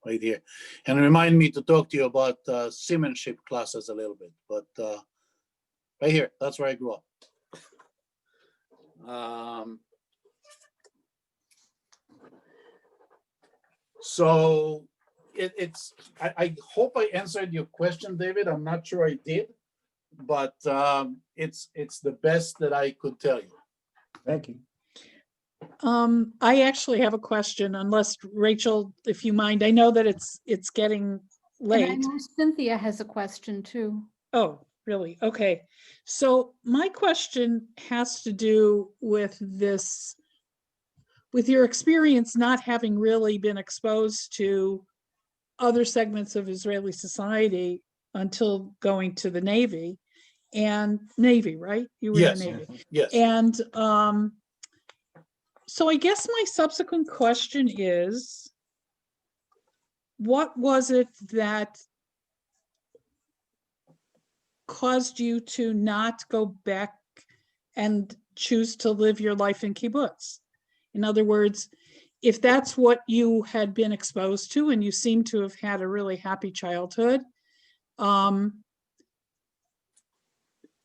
right here. And remind me to talk to you about seamanship classes a little bit, but right here, that's where I grew up. So I hope I answered your question, David. I'm not sure I did, but it's the best that I could tell you. Thank you. I actually have a question, unless Rachel, if you mind. I know that it's getting And I late. know Cynthia has a question too. Oh, really? Okay. So my question has to do with this, with your experience not having really been exposed to other segments of Israeli society until going to the Navy, right? You were Yes. in the Navy. Yes. And so I guess my subsequent question is, what was it that caused you to not go back and choose to live your life in kibbutz? In other words, if that's what you had been exposed to, and you seem to have had a really happy childhood,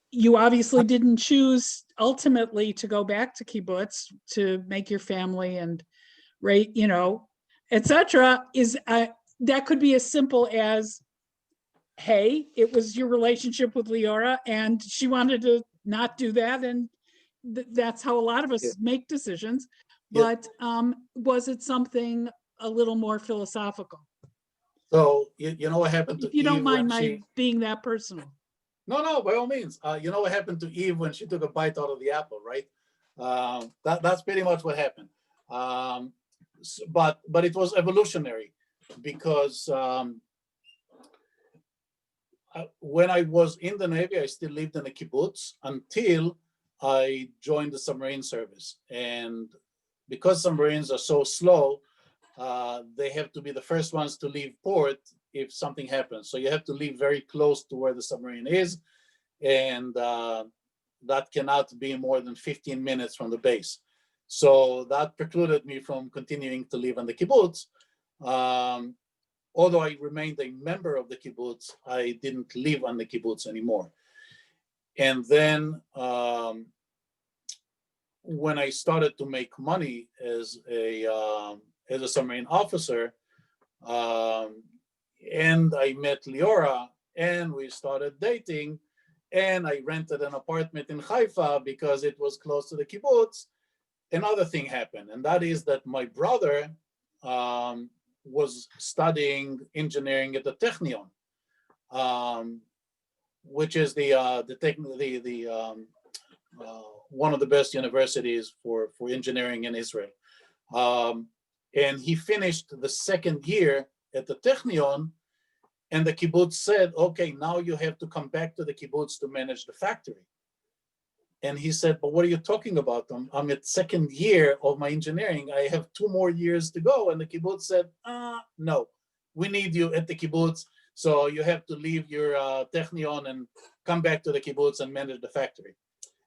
you obviously didn't choose ultimately to go back to kibbutz to make your family and etc. That could be as simple as, hey, it was your relationship with Leora and she wanted to not do that, and that's how a lot of us make decisions. But was it something a little more philosophical? So you know what happened to If you don't Eve mind when my being that personal. No, by all means. You know what happened to Eve when she took a bite out of the apple, right? That's pretty much what happened. But it was evolutionary, because when I was in the Navy, I still lived in a kibbutz until I joined the submarine service. And because submarines are so slow, they have to be the first ones to leave port if something happens. So you have to leave very close to where the submarine is, and that cannot be more than 15 minutes from the base. So that precluded me from continuing to live on the kibbutz. Although I remained a member of the kibbutz, I didn't live on the kibbutz anymore. And then when I started to make money as a submarine officer, And I met Liora, and we started dating, and I rented an apartment in Haifa because it was close to the kibbutz. Another thing happened, and that is that my brother was studying engineering at the Technion, which is one of the best universities for engineering in Israel. And he finished the second year at the Technion, and the kibbutz said, okay, now you have to come back to the kibbutz to manage the factory. And he said, but what are you talking about? I'm at second year of my engineering. I have 2 more years to go. And the kibbutz said, no, we need you at the kibbutz. So you have to leave your Technion and come back to the kibbutz and manage the factory.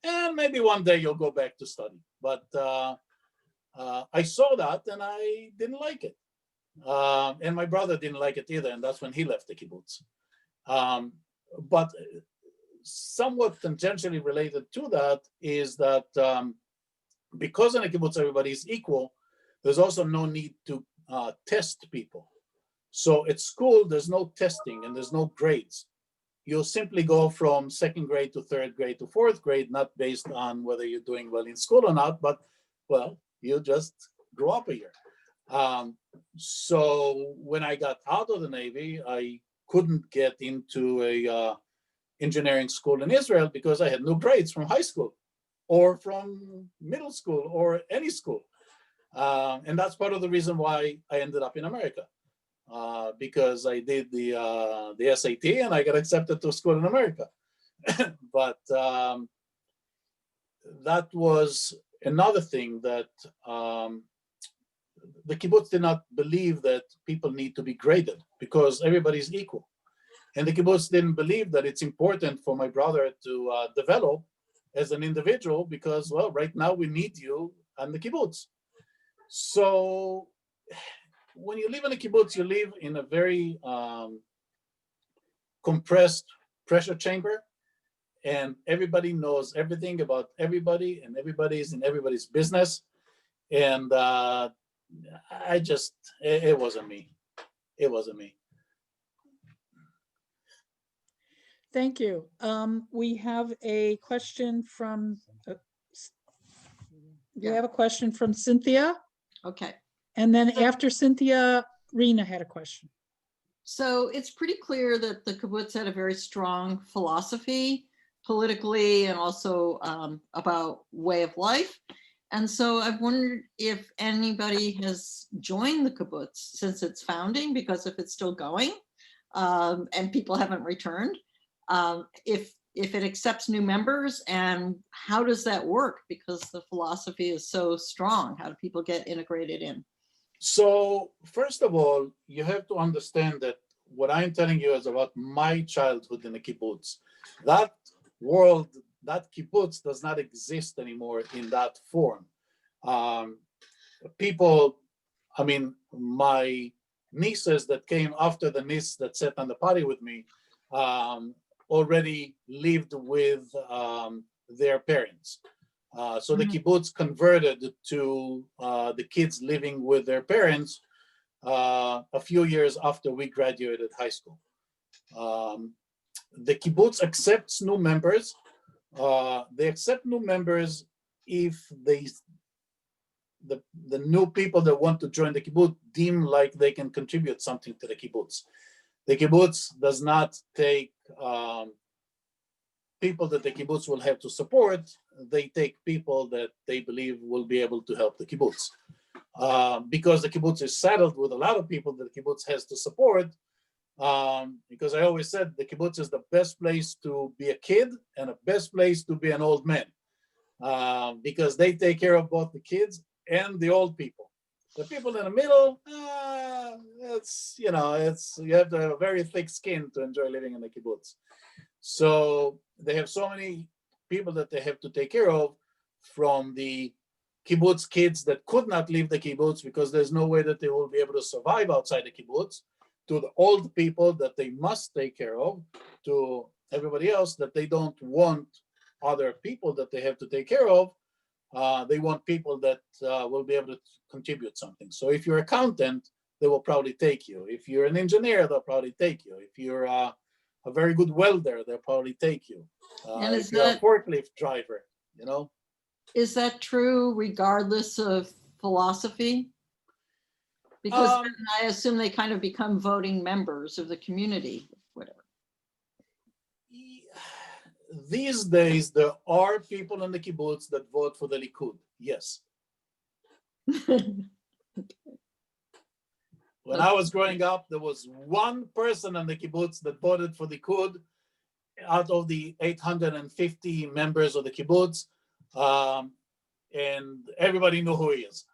And maybe one day you'll go back to study. But I saw that and I didn't like it. And my brother didn't like it either. And that's when he left the kibbutz. But somewhat tangentially related to that is that because in a kibbutz everybody is equal, there's also no need to test people. So at school, there's no testing and there's no grades. You'll simply go from second grade to third grade to fourth grade, not based on whether you're doing well in school or not, but, well, you just grow up a year. So when I got out of the Navy, I couldn't get into a engineering school in Israel because I had no grades from high school or from middle school or any school. And that's part of the reason why I ended up in America, because I did the SAT and I got accepted to school in America. But that was another thing that the kibbutz did not believe that people need to be graded because everybody's equal. And the kibbutz didn't believe that it's important for my brother to develop as an individual because, well, right now we need you on the kibbutz. So when you live in a kibbutz, you live in a very compressed pressure chamber, and everybody knows everything about everybody, and everybody's in everybody's business. And it wasn't me. It wasn't me. Thank you. We have a question from, we have a question from Cynthia. Okay. And then after Cynthia, Rena had a question. So it's pretty clear that the kibbutz had a very strong philosophy politically and also about way of life. And so I've wondered if anybody has joined the kibbutz since its founding, because if it's still going and people haven't returned, if it accepts new members, and how does that work? Because the philosophy is so strong. How do people get integrated in? So first of all, you have to understand that what I'm telling you is about my childhood in the kibbutz. That world, that kibbutz does not exist anymore in that form. People, I mean, my nieces that came after the niece that sat on the party with me already lived with their parents. So the kibbutz converted to the kids living with their parents a few years after we graduated high school. The kibbutz accepts new members. They accept new members if the new people that want to join the kibbutz deem like they can contribute something to the kibbutz. The kibbutz does not take people that the kibbutz will have to support. They take people that they believe will be able to help the kibbutz. Because the kibbutz is saddled with a lot of people that the kibbutz has to support. Because I always said the kibbutz is the best place to be a kid and the best place to be an old man. Because they take care of both the kids and the old people. The people in the middle, you have to have a very thick skin to enjoy living in the kibbutz. So they have so many people that they have to take care of, from the kibbutz kids that could not leave the kibbutz because there's no way that they will be able to survive outside the kibbutz, to the old people that they must take care of, to everybody else that they don't want other people that they have to take care of. They want people that will be able to contribute something. So if you're an accountant, they will probably take you. If you're an engineer, they'll probably take you. If you're a very good welder, they'll probably take you. And If you're a forklift driver, you know. Is that true regardless of philosophy? Because then I assume they kind of become voting members of the community, whatever. These days, there are people in the kibbutz that vote for the Likud. Yes. When I was growing up, there was one person in the kibbutz that voted for the Likud out of the 850 members of the kibbutz, and everybody knew who he is.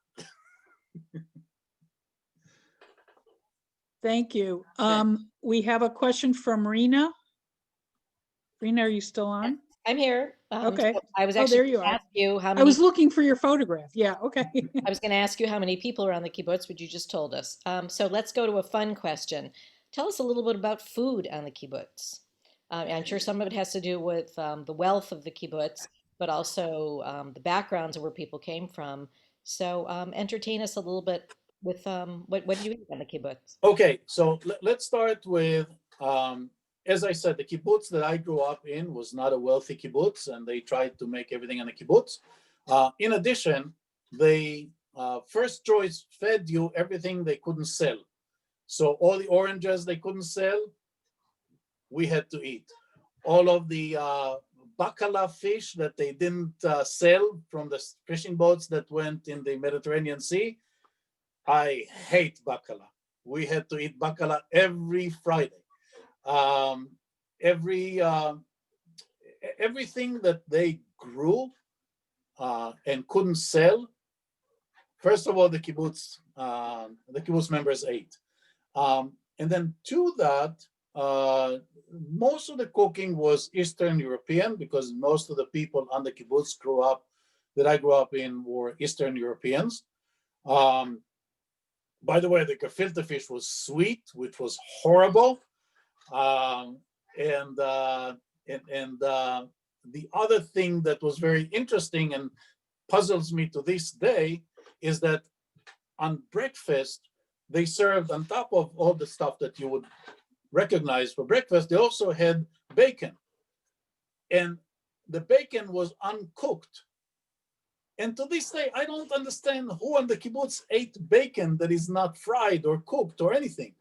Thank you. We have a question from Rena. Rena, are you still on? I'm here. Okay. So I was Oh, actually there you gonna are. ask you how I many. was looking for your photograph. Yeah, okay. I was going to ask you how many people are on the kibbutz, but you just told us. So let's go to a fun question. Tell us a little bit about food on the kibbutz. I'm sure some of it has to do with the wealth of the kibbutz, but also the backgrounds of where people came from. So entertain us a little bit with what do you eat on the kibbutz? Okay, so let's start with, as I said, the kibbutz that I grew up in was not a wealthy kibbutz, and they tried to make everything in the kibbutz. In addition, they first choice fed you everything they couldn't sell. So all the oranges they couldn't sell, we had to eat. All of the bacala fish that they didn't sell from the fishing boats that went in the Mediterranean Sea, I hate bacala. We had to eat bacala every Friday. Everything that they grew and couldn't sell, first of all, the kibbutz members ate. And then to that, most of the cooking was Eastern European, because most of the people on the kibbutz that I grew up in were Eastern Europeans. By the way, the gefilte fish was sweet, which was horrible. And the other thing that was very interesting and puzzles me to this day is that on breakfast, they served, on top of all the stuff that you would recognize for breakfast, they also had bacon. And the bacon was uncooked. And to this day, I don't understand who on the kibbutz ate bacon that is not fried or cooked or anything.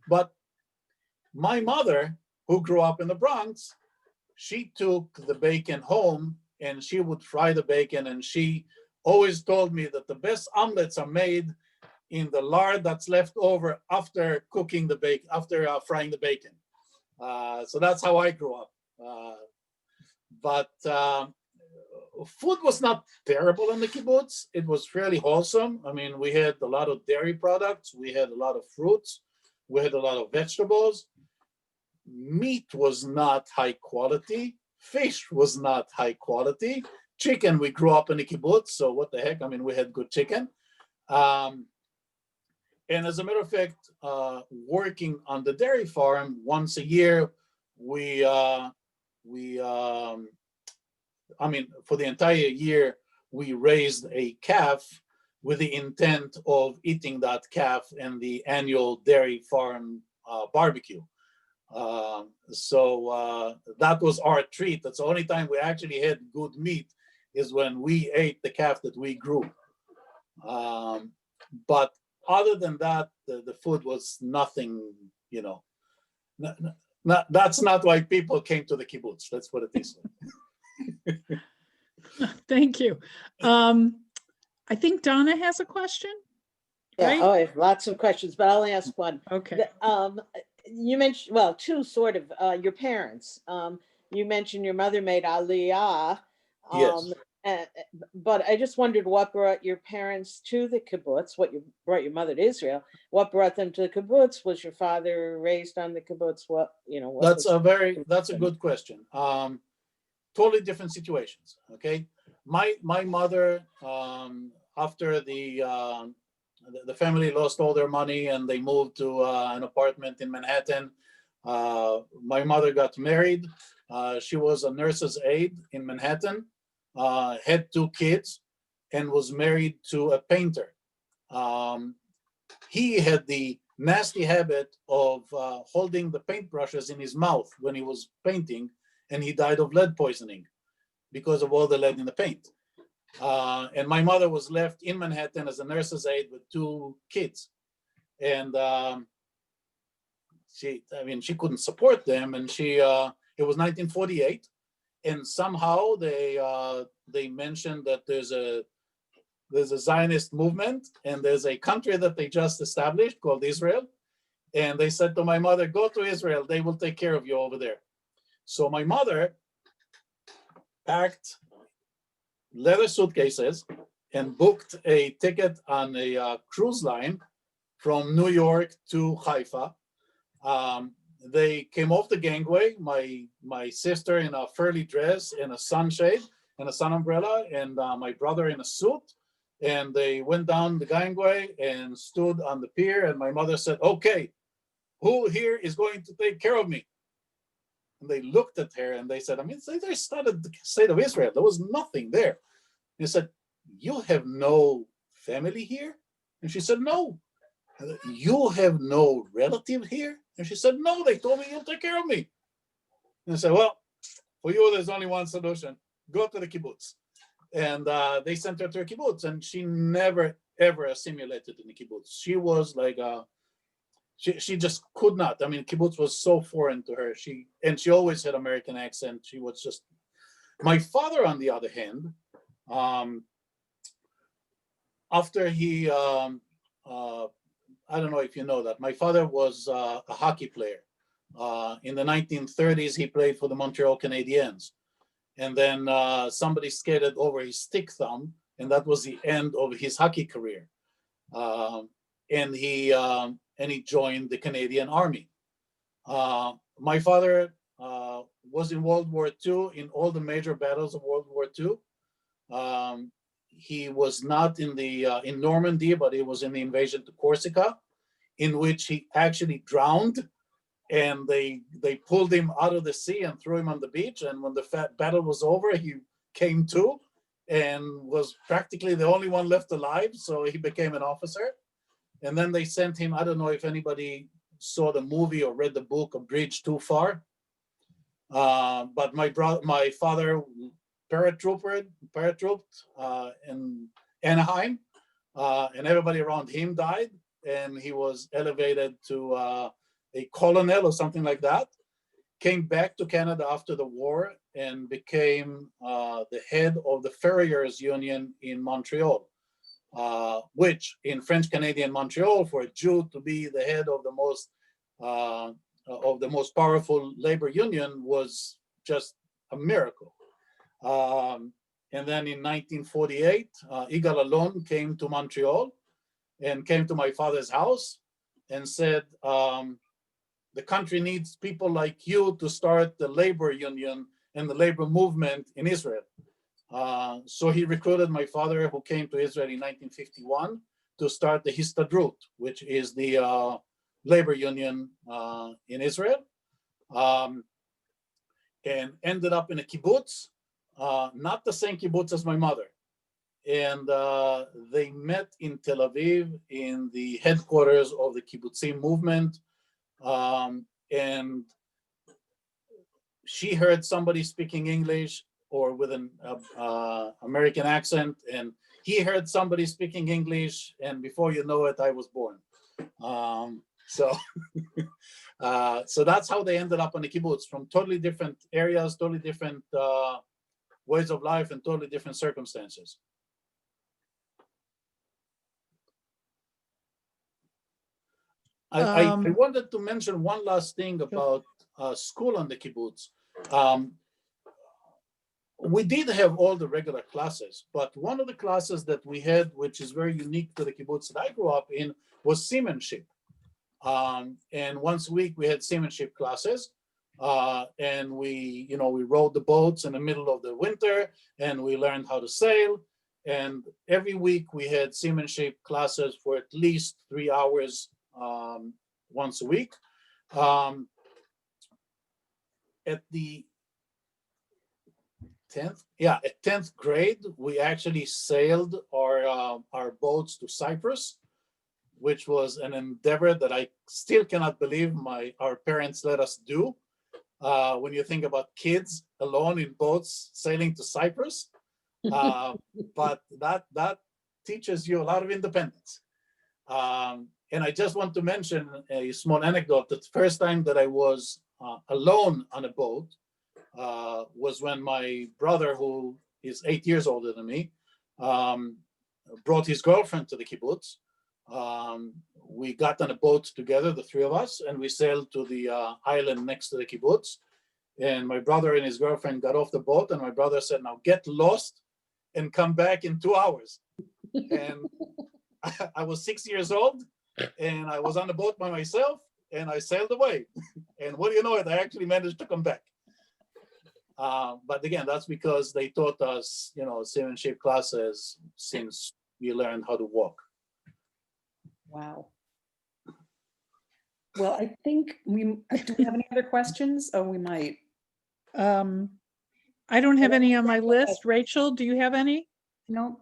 But my mother, who grew up in the Bronx, she took the bacon home and she would fry the bacon. And she always told me that the best omelets are made in the lard that's left over after cooking the bacon, after frying the bacon. So that's how I grew up. But food was not terrible in the kibbutz. It was fairly wholesome. I mean, we had a lot of dairy products. We had a lot of fruits. We had a lot of vegetables. Meat was not high quality. Fish was not high quality. Chicken, we grew up in the kibbutz, so what the heck? I mean, we had good chicken. And as a matter of fact, working on the dairy farm once a year, for the entire year, we raised a calf with the intent of eating that calf in the annual dairy farm barbecue. So that was our treat. That's the only time we actually had good meat, is when we ate the calf that we grew. But other than that, the food was nothing, you know. That's not why people came to the kibbutz. Let's put it this way. Thank you. I think Donna has a question. Yeah, right? oh, I have lots of questions, but I'll ask one. Okay. You mentioned, well, two sort of, your parents. You mentioned your mother made Aliyah. Yes. But I just wondered what brought your parents to the kibbutz, brought your mother to Israel, what brought them to the kibbutz? Was your father raised on the kibbutz? What, you know? That's a good question. Totally different situations, okay? My mother, after the family lost all their money and they moved to an apartment in Manhattan, my mother got married. She was a nurse's aide in Manhattan, had 2 kids, and was married to a painter. he had the nasty habit of holding the paintbrushes in his mouth when he was painting, and he died of lead poisoning because of all the lead in the paint. And my mother was left in Manhattan as a nurse's aide with 2 kids. And she couldn't support them. And it was 1948. And somehow they mentioned that there's a Zionist movement, and there's a country that they just established called Israel. And they said to my mother, go to Israel, they will take care of you over there. So my mother packed leather suitcases and booked a ticket on a cruise line from New York to Haifa. They came off the gangway, my sister in a furry dress and a sunshade and a sun umbrella, and my brother in a suit. And they went down the gangway and stood on the pier. And my mother said, okay, who here is going to take care of me? And they looked at her and they said, they started the state of Israel. There was nothing there. They said, you have no family here? And she said, no. You have no relative here? And she said, no, they told me you'll take care of me. And I said, well, for you, there's only one solution. Go to the kibbutz. And they sent her to a kibbutz, and she never, ever assimilated in the kibbutz. She was like, she just could not. Kibbutz was so foreign to her. She always had American accent. She was just, my father, on the other hand, after he, I don't know if you know that, my father was a hockey player. In the 1930s, he played for the Montreal Canadiens. And then somebody skated over his stick thumb, and that was the end of his hockey career. And he joined the Canadian Army. My father was in World War II, in all the major battles of World War II. He was not in Normandy, but he was in the invasion to Corsica, in which he actually drowned. And they pulled him out of the sea and threw him on the beach. And when the battle was over, he came to and was practically the only one left alive. So he became an officer. And then they sent him, I don't know if anybody saw the movie or read the book, A Bridge Too Far. But my father paratrooped in Anaheim, and everybody around him died. And he was elevated to a colonel or something like that, came back to Canada after the war and became the head of the Farriers Union in Montreal, which in French Canadian Montreal, for a Jew to be the head of the most powerful labor union was just a miracle. And then in 1948, Yigal Allon came to Montreal and came to my father's house and said, the country needs people like you to start the labor union and the labor movement in Israel. So he recruited my father, who came to Israel in 1951, to start the Histadrut, which is the labor union in Israel, and ended up in a kibbutz, not the same kibbutz as my mother. And they met in Tel Aviv in the headquarters of the kibbutzim movement. And she heard somebody speaking English or with an American accent, and he heard somebody speaking English, and before you know it, I was born. So that's how they ended up on the kibbutz, from totally different areas, totally different ways of life, and totally different circumstances. I wanted to mention one last thing about school on the kibbutz. We did have all the regular classes, but one of the classes that we had, which is very unique to the kibbutz that I grew up in, was seamanship. And once a week we had seamanship classes, and we rowed the boats in the middle of the winter, and we learned how to sail. And every week we had seamanship classes for at least 3 hours once a week. At the 10th grade, we actually sailed our boats to Cyprus. which was an endeavor that I still cannot believe our parents let us do. When you think about kids alone in boats sailing to Cyprus, but that teaches you a lot of independence. And I just want to mention a small anecdote. The first time that I was alone on a boat was when my brother, who is 8 years older than me, brought his girlfriend to the kibbutz. We got on a boat together, the three of us, and we sailed to the island next to the kibbutz. And my brother and his girlfriend got off the boat, and my brother said, "Now get lost and come back in 2 hours." And I was 6 years old, and I was on the boat by myself, and I sailed away. And what do you know it, I actually managed to come back. But again, that's because they taught us, seamanship classes since we learned how to walk. Wow. Well, I think do we have any other questions? Oh, we might. I don't have any on my list. Rachel, do you have any? No.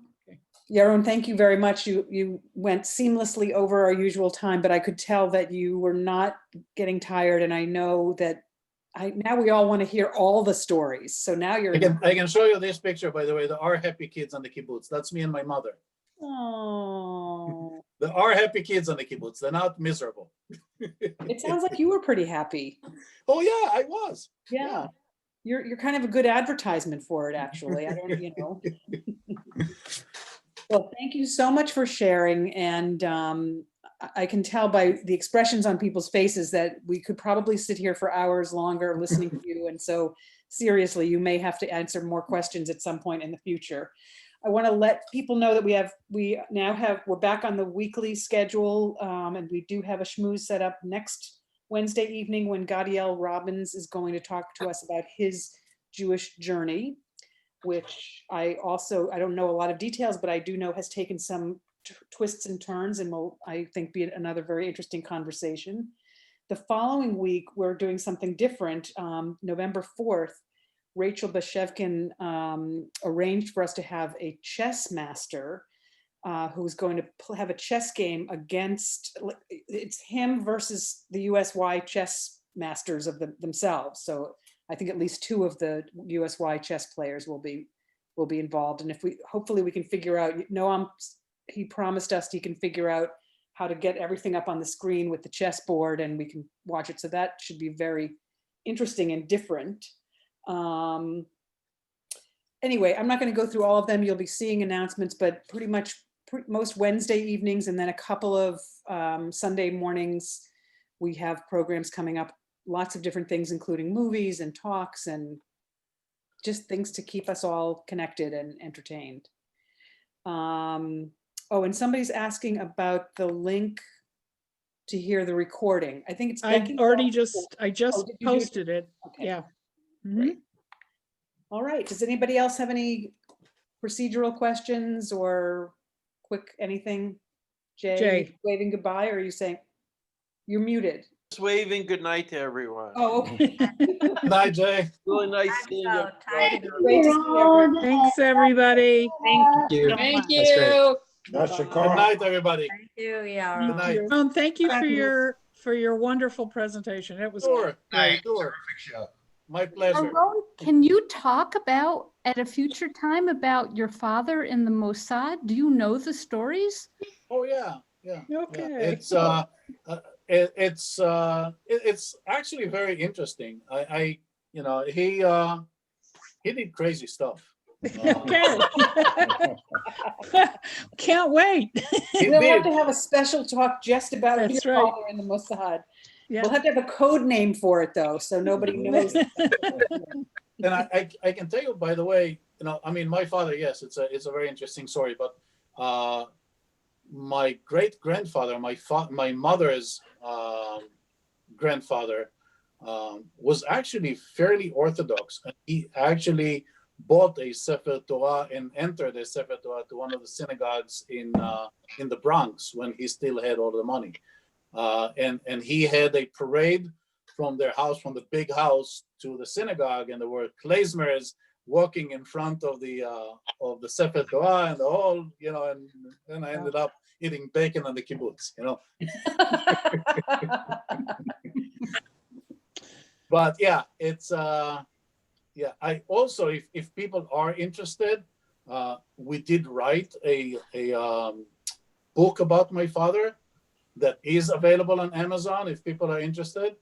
Yaron, thank you very much. You went seamlessly over our usual time, but I could tell that you were not getting tired, and I know that now we all want to hear all the stories. So now you're. I can show you this picture, by the way. There are happy kids on the kibbutz. That's me and my mother. Oh. There are happy kids on the kibbutz. They're not miserable. It sounds like you were pretty happy. Oh yeah, I was. Yeah. You're kind of a good advertisement for it, actually. I don't, Well, thank you so much for sharing. And I can tell by the expressions on people's faces that we could probably sit here for hours longer listening to you. And so seriously, you may have to answer more questions at some point in the future. I want to let people know that we're back on the weekly schedule, and we do have a schmooze set up next Wednesday evening when Gadiel Robbins is going to talk to us about his Jewish journey, which I don't know a lot of details, but I do know has taken some twists and turns and will, I think, be another very interesting conversation. The following week, we're doing something different. November 4th, Rachel Beshevkin arranged for us to have a chess master who's going to have a chess game against, it's him versus the USY chess masters of themselves. So I think at least 2 of the USY chess players will be involved. And hopefully we can figure out, he promised us he can figure out how to get everything up on the screen with the chessboard and we can watch it. So that should be very interesting and different. Anyway, I'm not going to go through all of them. You'll be seeing announcements, but pretty much most Wednesday evenings and then a couple of Sunday mornings, we have programs coming up, lots of different things, including movies and talks and just things to keep us all connected and entertained. Oh, and somebody's asking about the link to hear the recording. I think it's Becky. I just posted it. Okay. Yeah. Great. All right. Does anybody else have any procedural questions or quick anything? Jay. Waving goodbye, or are you saying you're muted? Just waving good night to everyone. Oh, okay. Good night, Jay. Really nice seeing you. Great to see everyone. Thanks, everybody. Thank you. Thank you. Good night, everybody. Thank you, yeah. Good night. Thank you for your wonderful presentation. It was Sure. Nice. Sure. My pleasure. Yaron, can you talk about at a future time about your father in the Mossad? Do you know the stories? Oh yeah, yeah. Okay. Yeah. It's actually very interesting. He did crazy stuff. Okay. Can't wait. We'll have to have a special talk just about your That's right. father in the Mossad. Yeah. We'll have to have a code name for it though, so nobody knows. And I can tell you, by the way, my father, yes, it's a very interesting story, but my great grandfather, my mother's grandfather, was actually fairly Orthodox, and he actually bought a Sefer Torah and entered a Sefer Torah to one of the synagogues in the Bronx when he still had all the money. And he had a parade from their house, from the big house to the synagogue, and there were klezmers walking in front of the Sefer Torah and the whole, and I ended up eating bacon on the kibbutz, you know. But yeah, it's yeah. I also, if people are interested, we did write a book about my father that is available on Amazon if people are interested.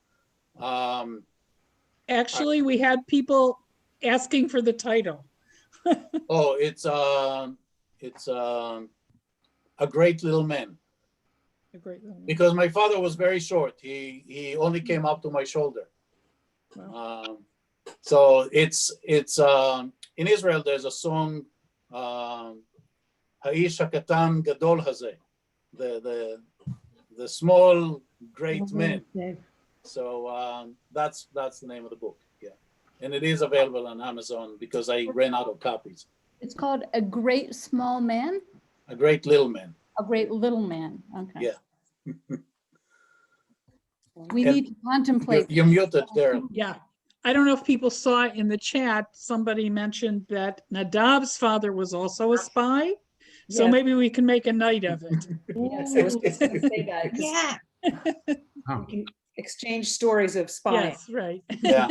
Actually, we had people asking for the title. Oh, it's a great little man. A great little man. Because my father was very short. He only came up to my shoulder. Wow. So it's in Israel. There's a song, Ha'ish Hakatan Gadol Hazeh, the small great man. So that's the name of the book. Yeah, and it is available on Amazon because I ran out of copies. It's called A Great Small Man, A Great Little Man. A Great Little Man. Okay. Yeah. We And need to contemplate. You're muted, Daryl. Yeah. I don't know if people saw in the chat, somebody mentioned that Nadav's father was also a spy. So Yes. maybe we can make a night of it. Yes, I was just gonna say that. 'Cause Oh. we can exchange stories of spying. Yes, right. Yeah.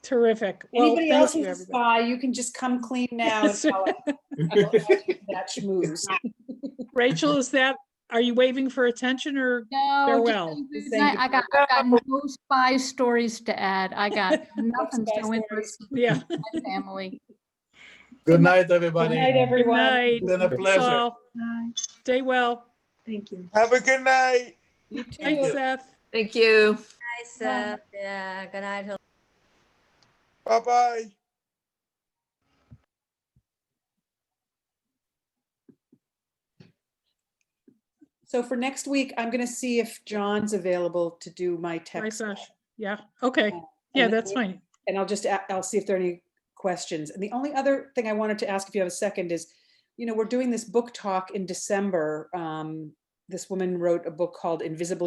Terrific. Well, Anybody thank else you, who's a everybody. spy, you can just come clean now and That's tell us. We'll add you to that schmooze. Rachel, are you waving for attention or No, farewell? just good night. I got no spy stories to add. I got nothing spy so stories. interesting Yeah. in my family. Good night, everybody. Good night, Good everyone. night. It's been a pleasure. Saul. Stay well. Thank you. Have a good night. You too. Thanks, Seth. Thank you. Nice, yeah, good night. Bye-bye. So for next week, I'm gonna see if John's available to do my Bye, text. Sash. Yeah, okay. Yeah, And then that's fine. And I'll see if there are any questions. And the only other thing I wanted to ask if you have a second is, we're doing this book talk in December. This woman wrote a book called Invisible